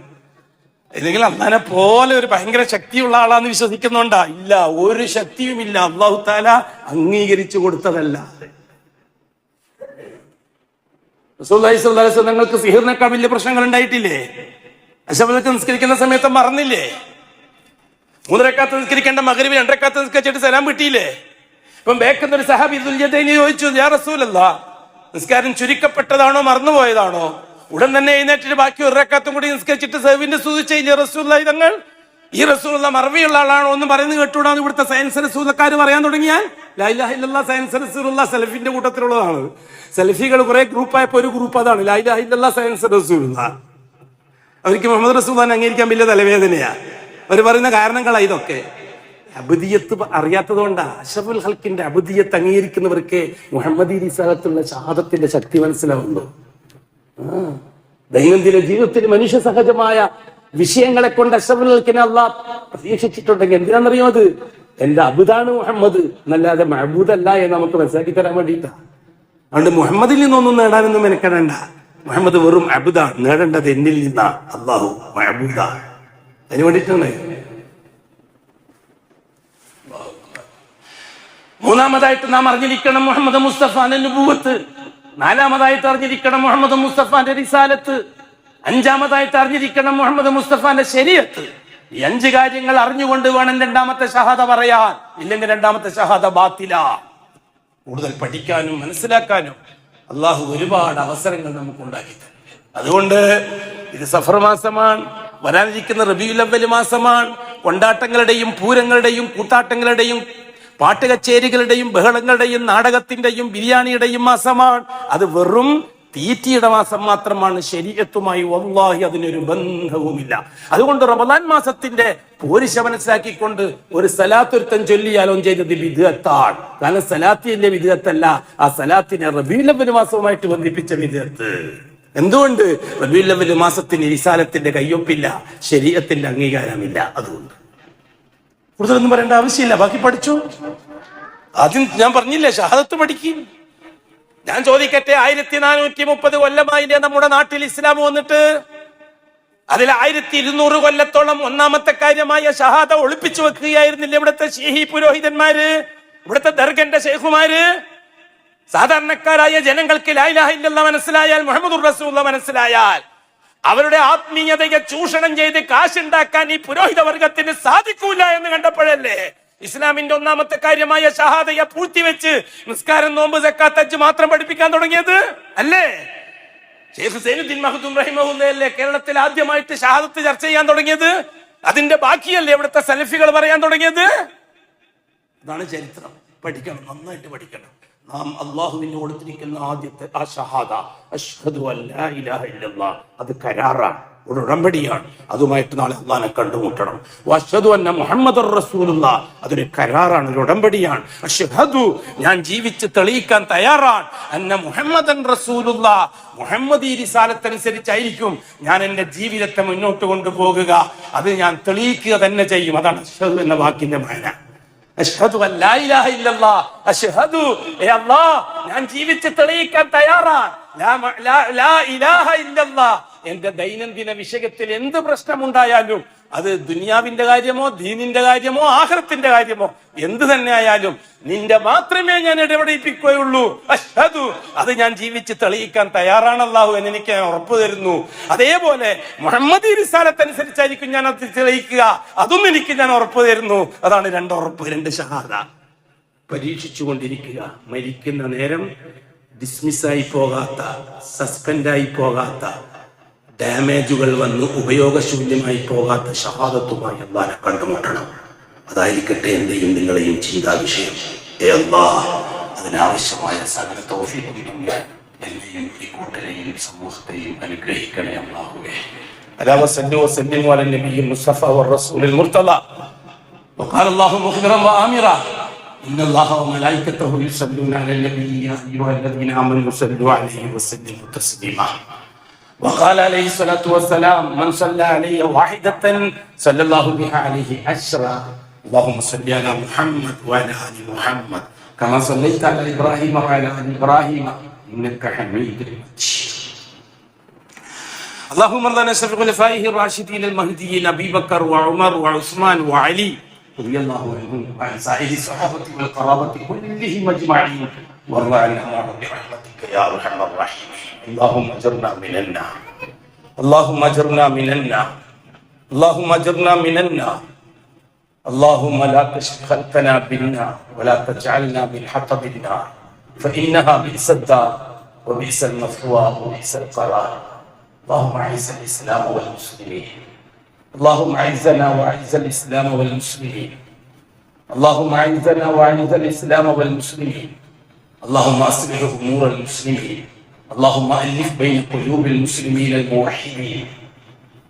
അല്ലെങ്കിൽ അള്ളാഹിനെ പോലെ ഒരു ഭയങ്കര ശക്തിയുള്ള ആളാന്ന് വിശ്വസിക്കുന്നുണ്ടാ? ഇല്ല, ഒരു ശക്തിയുമില്ല. അള്ളാഹു തആല അംഗീകരിച്ചു കൊടുത്തതല്ല. റസൂലുള്ളാഹി സ്വല്ലല്ലാഹു അലൈഹി വസല്ലം നിങ്ങൾക്ക് സിഹ്റിനേക്കാൾ വലിയ പ്രശ്നങ്ങൾ ഉണ്ടായിട്ടില്ലേ? അഷ്റഫുൽ ഖൽഖ് നിസ്കരിക്കുന്ന സമയത്ത് മറന്നില്ലേ? 3 റക്അത്ത് നിസ്കരിക്കേണ്ട മഗ്രിബ് 2 റക്അത്ത് നിസ്കരിച്ചിട്ട് സലാം കിട്ടിയില്ലേ? ഇപ്പം ബേക്കുന്ന ഒരു സഹാബി ദുൽജദൈനി ചോദിച്ചു, യാ റസൂലല്ലാഹ്, നിസ്കാരം ചുരുക്കപ്പെട്ടതാണോ മറന്നുപോയതാണോ? ഉടൻ തന്നെ എഴുന്നേറ്റിട്ട് ബാക്കി 1 റക്അത്തും കൂടി നിസ്കരിച്ചിട്ട് സഹവിന്റെ സ്തുതി ചെയ്യില്ലേ റസൂലുള്ളാഹി തങ്ങൾ? ഈ റസൂലുള്ളാഹി മറവിയുള്ള ആളാണോ ഒന്നും പറയുന്നത് കേട്ടുകൂടാന്ന് ഇവിടുത്തെ സയൻസ് റസൂലക്കാർ പറയാൻ തുടങ്ങിയാൽ ലാ ഇലാഹ ഇല്ലല്ലാഹ് സയൻസ് റസൂലുള്ളാഹി സലഫിന്റെ കൂട്ടത്തിലുള്ളതാണ്. സലഫികൾ കുറെ ഗ്രൂപ്പായപ്പോ ഒരു ഗ്രൂപ്പ് അതാണ് ലാ ഇലാഹ ഇല്ലല്ലാഹ് സയൻസ് റസൂലുള്ളാഹി. അവർക്ക് മുഹമ്മദ് റസൂലുള്ളാഹിനെ അംഗീകരിക്കാൻ വലിയ തലവേദനയാ. അവർ പറയുന്ന കാരണങ്ങളാ ഇതൊക്കെ. അബ്ദിയത്ത് അറിയാത്തത് കൊണ്ടാ. അഷ്റഫുൽ ഖൽഖിന്റെ അബ്ദിയത്ത് അംഗീകരിക്കുന്നവർക്ക് മുഹമ്മദി റിസാലത്തുള്ള ഷഹാദത്തിന്റെ ശക്തി മനസ്സിലാവുന്നു. ദൈനംദിന ജീവിതത്തിൽ മനുഷ്യ സഹജമായ വിഷയങ്ങളെ കൊണ്ട് അഷ്റഫുൽ ഖൽഖിനെ അള്ളാഹ് പ്രതീക്ഷിച്ചിട്ടുണ്ടെങ്കിൽ എന്തിനാണെന്നറിയോ? അത് എന്റെ അബ്ദാണ് മുഹമ്മദ് എന്നല്ലാതെ മഅബൂദല്ല എന്ന് നമുക്ക് മനസ്സിലാക്കി തരാൻ വേണ്ടിയിട്ടാ. അതുകൊണ്ട് മുഹമ്മദിൽ നിന്നൊന്നും നേടാനൊന്നും മെനക്കെടണ്ട. മുഹമ്മദ് വെറും അബ്ദാണ്, നേടേണ്ടത് എന്നിൽ നിന്നാ. അല്ലാഹു മഅബൂദാണ്. അതിന് വേണ്ടിയിട്ടാണ്. മൂന്നാമതായിട്ട് നാം അറിഞ്ഞിരിക്കണം മുഹമ്മദ് മുസ്തഫാന്റെ നുബുവത്ത്. 4-മതായിട്ട് അറിഞ്ഞിരിക്കണം മുഹമ്മദ് മുസ്തഫാന്റെ റിസാലത്ത്. 5-മതായിട്ട് അറിഞ്ഞിരിക്കണം മുഹമ്മദ് മുസ്തഫാന്റെ ശരീഅത്ത്. ഈ 5 കാര്യങ്ങൾ അറിഞ്ഞുകൊണ്ട് വേണം 2-മത്തെ ഷഹാദ പറയാൻ. ഇല്ലെങ്കിൽ 2-മത്തെ ഷഹാദ ബാത്തില. കൂടുതൽ പഠിക്കാനും മനസ്സിലാക്കാനും അള്ളാഹു ഒരുപാട് അവസരങ്ങൾ നമുക്ക് ഉണ്ടാക്കി തരും. അതുകൊണ്ട് ഇത് സഫർ മാസമാണ്, വരാനിരിക്കുന്ന റബീഉൽ അവ്വൽ മാസമാണ്. കൊണ്ടാട്ടങ്ങളുടെയും പൂരങ്ങളുടെയും കൂത്താട്ടങ്ങളുടെയും പാട്ട് കച്ചേരികളുടെയും ബഹളങ്ങളുടെയും നാടകത്തിന്റെയും ബിരിയാണിയുടെയും മാസമാണ്. അത് വെറും തീറ്റിയുടെ മാസം മാത്രമാണ്. ശരീഅത്തുമായി വല്ലാഹി അതിനൊരു ബന്ധവുമില്ല. അതുകൊണ്ട് റമദാൻ മാസത്തിന്റെ പോരിശ മനസ്സിലാക്കിക്കൊണ്ട് ഒരു സലാത്തൊരുത്തൻ ചൊല്ലിയാലോ ചെയ്തത് ബിദ്അത്താണ്. കാരണം സലാത്തിന്റെ ബിദ്അത്തല്ല, ആ സലാത്തിനെ റബീഉൽ അവ്വൽ മാസവുമായിട്ട് ബന്ധിപ്പിച്ച ബിദ്അത്ത്. എന്തുകൊണ്ട്? റബീഉൽ അവ്വൽ മാസത്തിന് റിസാലത്തിന്റെ കയ്യൊപ്പില്ല, ശരീഅത്തിന്റെ അംഗീകാരമില്ല. അതുകൊണ്ട് കൂടുതലൊന്നും പറയേണ്ട ആവശ്യമില്ല, ബാക്കി പഠിച്ചു. ആദ്യം ഞാൻ പറഞ്ഞില്ലേ, ഷഹാദത്ത് പഠിക്കും. ഞാൻ ചോദിക്കട്ടെ, 1430 കൊല്ലമായില്ലേ നമ്മുടെ നാട്ടിൽ ഇസ്ലാം വന്നിട്ട്? അതിൽ 1200 കൊല്ലത്തോളം 1-മത്തെ കാര്യമായ ഷഹാദ ഒളിപ്പിച്ചു വെക്കുകയായിരുന്നില്ല ഇവിടുത്തെ ശീഹി പുരോഹിതന്മാര്, ഇവിടുത്തെ ദർഗന്റെ ശൈഖുമാര്? സാധാരണക്കാരായ ജനങ്ങൾക്ക് ലാ ഇലാഹ ഇല്ലല്ലാഹ് മനസ്സിലായാൽ, മുഹമ്മദുർ റസൂലുള്ളാഹ് മനസ്സിലായാൽ, അവരുടെ ആത്മീയതയെ ചൂഷണം ചെയ്ത് കാശുണ്ടാക്കാൻ ഈ പുരോഹിത വർഗത്തിന് സാധിക്കൂല എന്ന് കണ്ടപ്പോഴല്ലേ ഇസ്ലാമിന്റെ ഒന്നാമത്തെ കാര്യമായ ഷഹാദയെ പൂഴ്ത്തിവെച്ച് നിസ്കാരം, നോമ്പ്, സക്കാത്ത്, ഹജ്ജ് മാത്രം പഠിപ്പിക്കാൻ തുടങ്ങിയത് അല്ലേ? ശൈഖ് സൈനുദ്ദീൻ മഖ്ദൂം റഹിമഹുല്ലാഹ് കേരളത്തിൽ ആദ്യമായിട്ട് ഷഹാദത്ത് ചർച്ച ചെയ്യാൻ തുടങ്ങിയത്. അതിന്റെ ബാക്കിയല്ലേ ഇവിടുത്തെ സലഫികൾ പറയാൻ തുടങ്ങിയത്. അതാണ് ചരിത്രം. പഠിക്കണം, നന്നായിട്ട് പഠിക്കണം. നാം അള്ളാഹുവിന് കൊടുത്തിരിക്കുന്ന ആദ്യത്തെ ആ ഷഹാദ, അശ്ഹദു അല്ലാ ഇലാഹ ഇല്ലല്ലാഹ്, അത് കരാറാണ്, ഒരു ഉടമ്പടിയാണ്. അതുമായിട്ട് നാളെ അള്ളാഹിനെ കണ്ടുമുട്ടണം. വഅശ്ഹദു അന്ന മുഹമ്മദർ റസൂലുള്ളാഹ്, അതൊരു കരാറാണ്, ഒരു ഉടമ്പടിയാണ്. അശ്ഹദു, ഞാൻ ജീവിച്ച് തെളിയിക്കാൻ തയ്യാറാണ്. അന്ന മുഹമ്മദൻ റസൂലുള്ളാഹ്, മുഹമ്മദി റിസാലത്തനുസരിച്ചായിരിക്കും ഞാൻ എൻ്റെ ജീവിതത്തെ മുന്നോട്ട് കൊണ്ടുപോകുക. അത് ഞാൻ തെളിയിക്കുക തന്നെ ചെയ്യും. അതാണ് അശ്ഹദു എന്ന വാക്കിന്റെ മാന. അശ്ഹദു അല്ലാ ഇലാഹ ഇല്ലല്ലാഹ്, അശ്ഹദു, ഏ അല്ലാഹ്, ഞാൻ ജീവിച്ച് തെളിയിക്കാൻ തയ്യാറാണ്. ലാ ഇലാഹ ഇല്ലല്ലാഹ്, എന്റെ ദൈനംദിന വിഷയത്തിൽ എന്ത് പ്രശ്നമുണ്ടായാലും, അത് ദുനിയാവിന്റെ കാര്യമോ ദീനിന്റെ കാര്യമോ ആഖിറത്തിന്റെ കാര്യമോ എന്ത് തന്നെ ആയാലും നിന്റെ മാത്രമേ ഞാൻ ഇടപെടിപ്പിക്കുകയുള്ളൂ. അശ്ഹദു, അത് ഞാൻ ജീവിച്ച് തെളിയിക്കാൻ തയ്യാറാണ് അല്ലാഹു എന്ന് എനിക്ക് ഉറപ്പ് തരുന്നു. അതേപോലെ മുഹമ്മദി റിസാലത്തനുസരിച്ചായിരിക്കും ഞാൻ അത് തെളിയിക്കുക, അതും എനിക്ക് ഞാൻ ഉറപ്പ് തരുന്നു. അതാണ് രണ്ട് ഉറപ്പ്, രണ്ട് ഷഹാദ. പരീക്ഷിച്ചു കൊണ്ടിരിക്കുക. മരിക്കുന്ന നേരം ഡിസ്മിസ്സായി പോകാത്ത, സസ്പെൻഡായി പോകാത്ത, ഡാമേജുകൾ വന്ന് ഉപയോഗശൂന്യമായി പോകാത്ത ഷഹാദത്തുമായി അല്ലാഹനെ കണ്ടുമുട്ടണം. അതായിരിക്കട്ടെ എന്റെയും നിങ്ങളെയും ചിന്താ വിഷയം. ഏ അല്ലാഹ്, അതിനാവശ്യമായ സകല തൗഫീഖും എന്നെയും ഈ കൂട്ടരെയും സമൂഹത്തെയും അനുഗ്രഹിക്കണേ അല്ലാഹുവേ. അലാ വസല്ലു വസല്ലിമു അലൻ നബിയിൽ മുസ്തഫ വറസൂലിൽ മുർത്തദ. وقال الله مخبرا وآمرا إن الله وملائكته يصلون على النبي يا أيها الذين آمنوا صلوا عليه وسلموا تسليما. وقال عليه الصلاة والسلام من صلى علي واحدة صلى الله بها عليه عشرا. اللهم صل على محمد وعلى آل محمد كما صليت على إبراهيم وعلى آل إبراهيم إنك حميد مجيد. اللهم ارض عن خلفائه الراشدين المهديين أبي بكر وعمر وعثمان وعلي رضي الله عنهم وعن سائر الصحابة والقرابة كلهم أجمعين وارض عنا برحمتك يا أرحم الراحمين. اللهم اجرنا من النار، اللهم اجرنا من النار، اللهم اجرنا من النار. اللهم لا تشف خلقنا بالنار ولا تجعلنا من حطب النار فإنها بئس الدار وبئس المثوى وبئس القرار. اللهم اعز الإسلام والمسلمين، اللهم اعزنا واعز الإسلام والمسلمين، اللهم اعزنا واعز الإسلام والمسلمين. اللهم أصلح أمور المسلمين، اللهم ألف بين قلوب المسلمين الموحدين،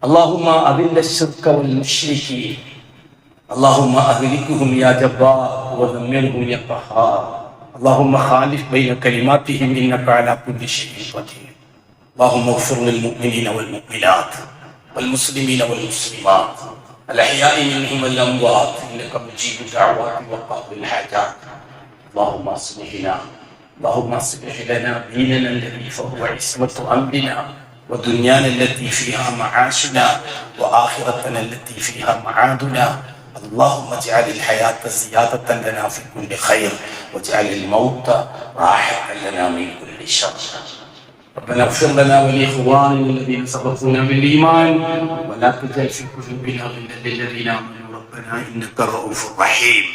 اللهم أذل الشرك والمشركين، اللهم أهلكهم يا جبار ودمرهم يا قهار، اللهم خالف بين كلماتهم إنك على كل شيء قدير. اللهم اغفر للمؤمنين والمؤمنات والمسلمين والمسلمات الأحياء منهم والأموات إنك مجيب الدعوات وقاضي الحاجات. اللهم أصلحنا، اللهم اصلح لنا ديننا الذي فهو عصمة أمرنا ودنيانا التي فيها معاشنا وآخرتنا التي فيها معادنا. اللهم اجعل الحياة زيادة لنا في كل خير واجعل الموت راحة لنا من كل شر. ربنا اغفر لنا ولإخواننا الذين سبقونا بالإيمان ولا تجعل في قلوبنا غلا للذين آمنوا ربنا إنك رؤوف رحيم.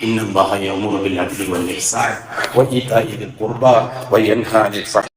إن الله يأمر بالعدل والإحسان وإيتاء ذي القربى وينهى عن الفحشاء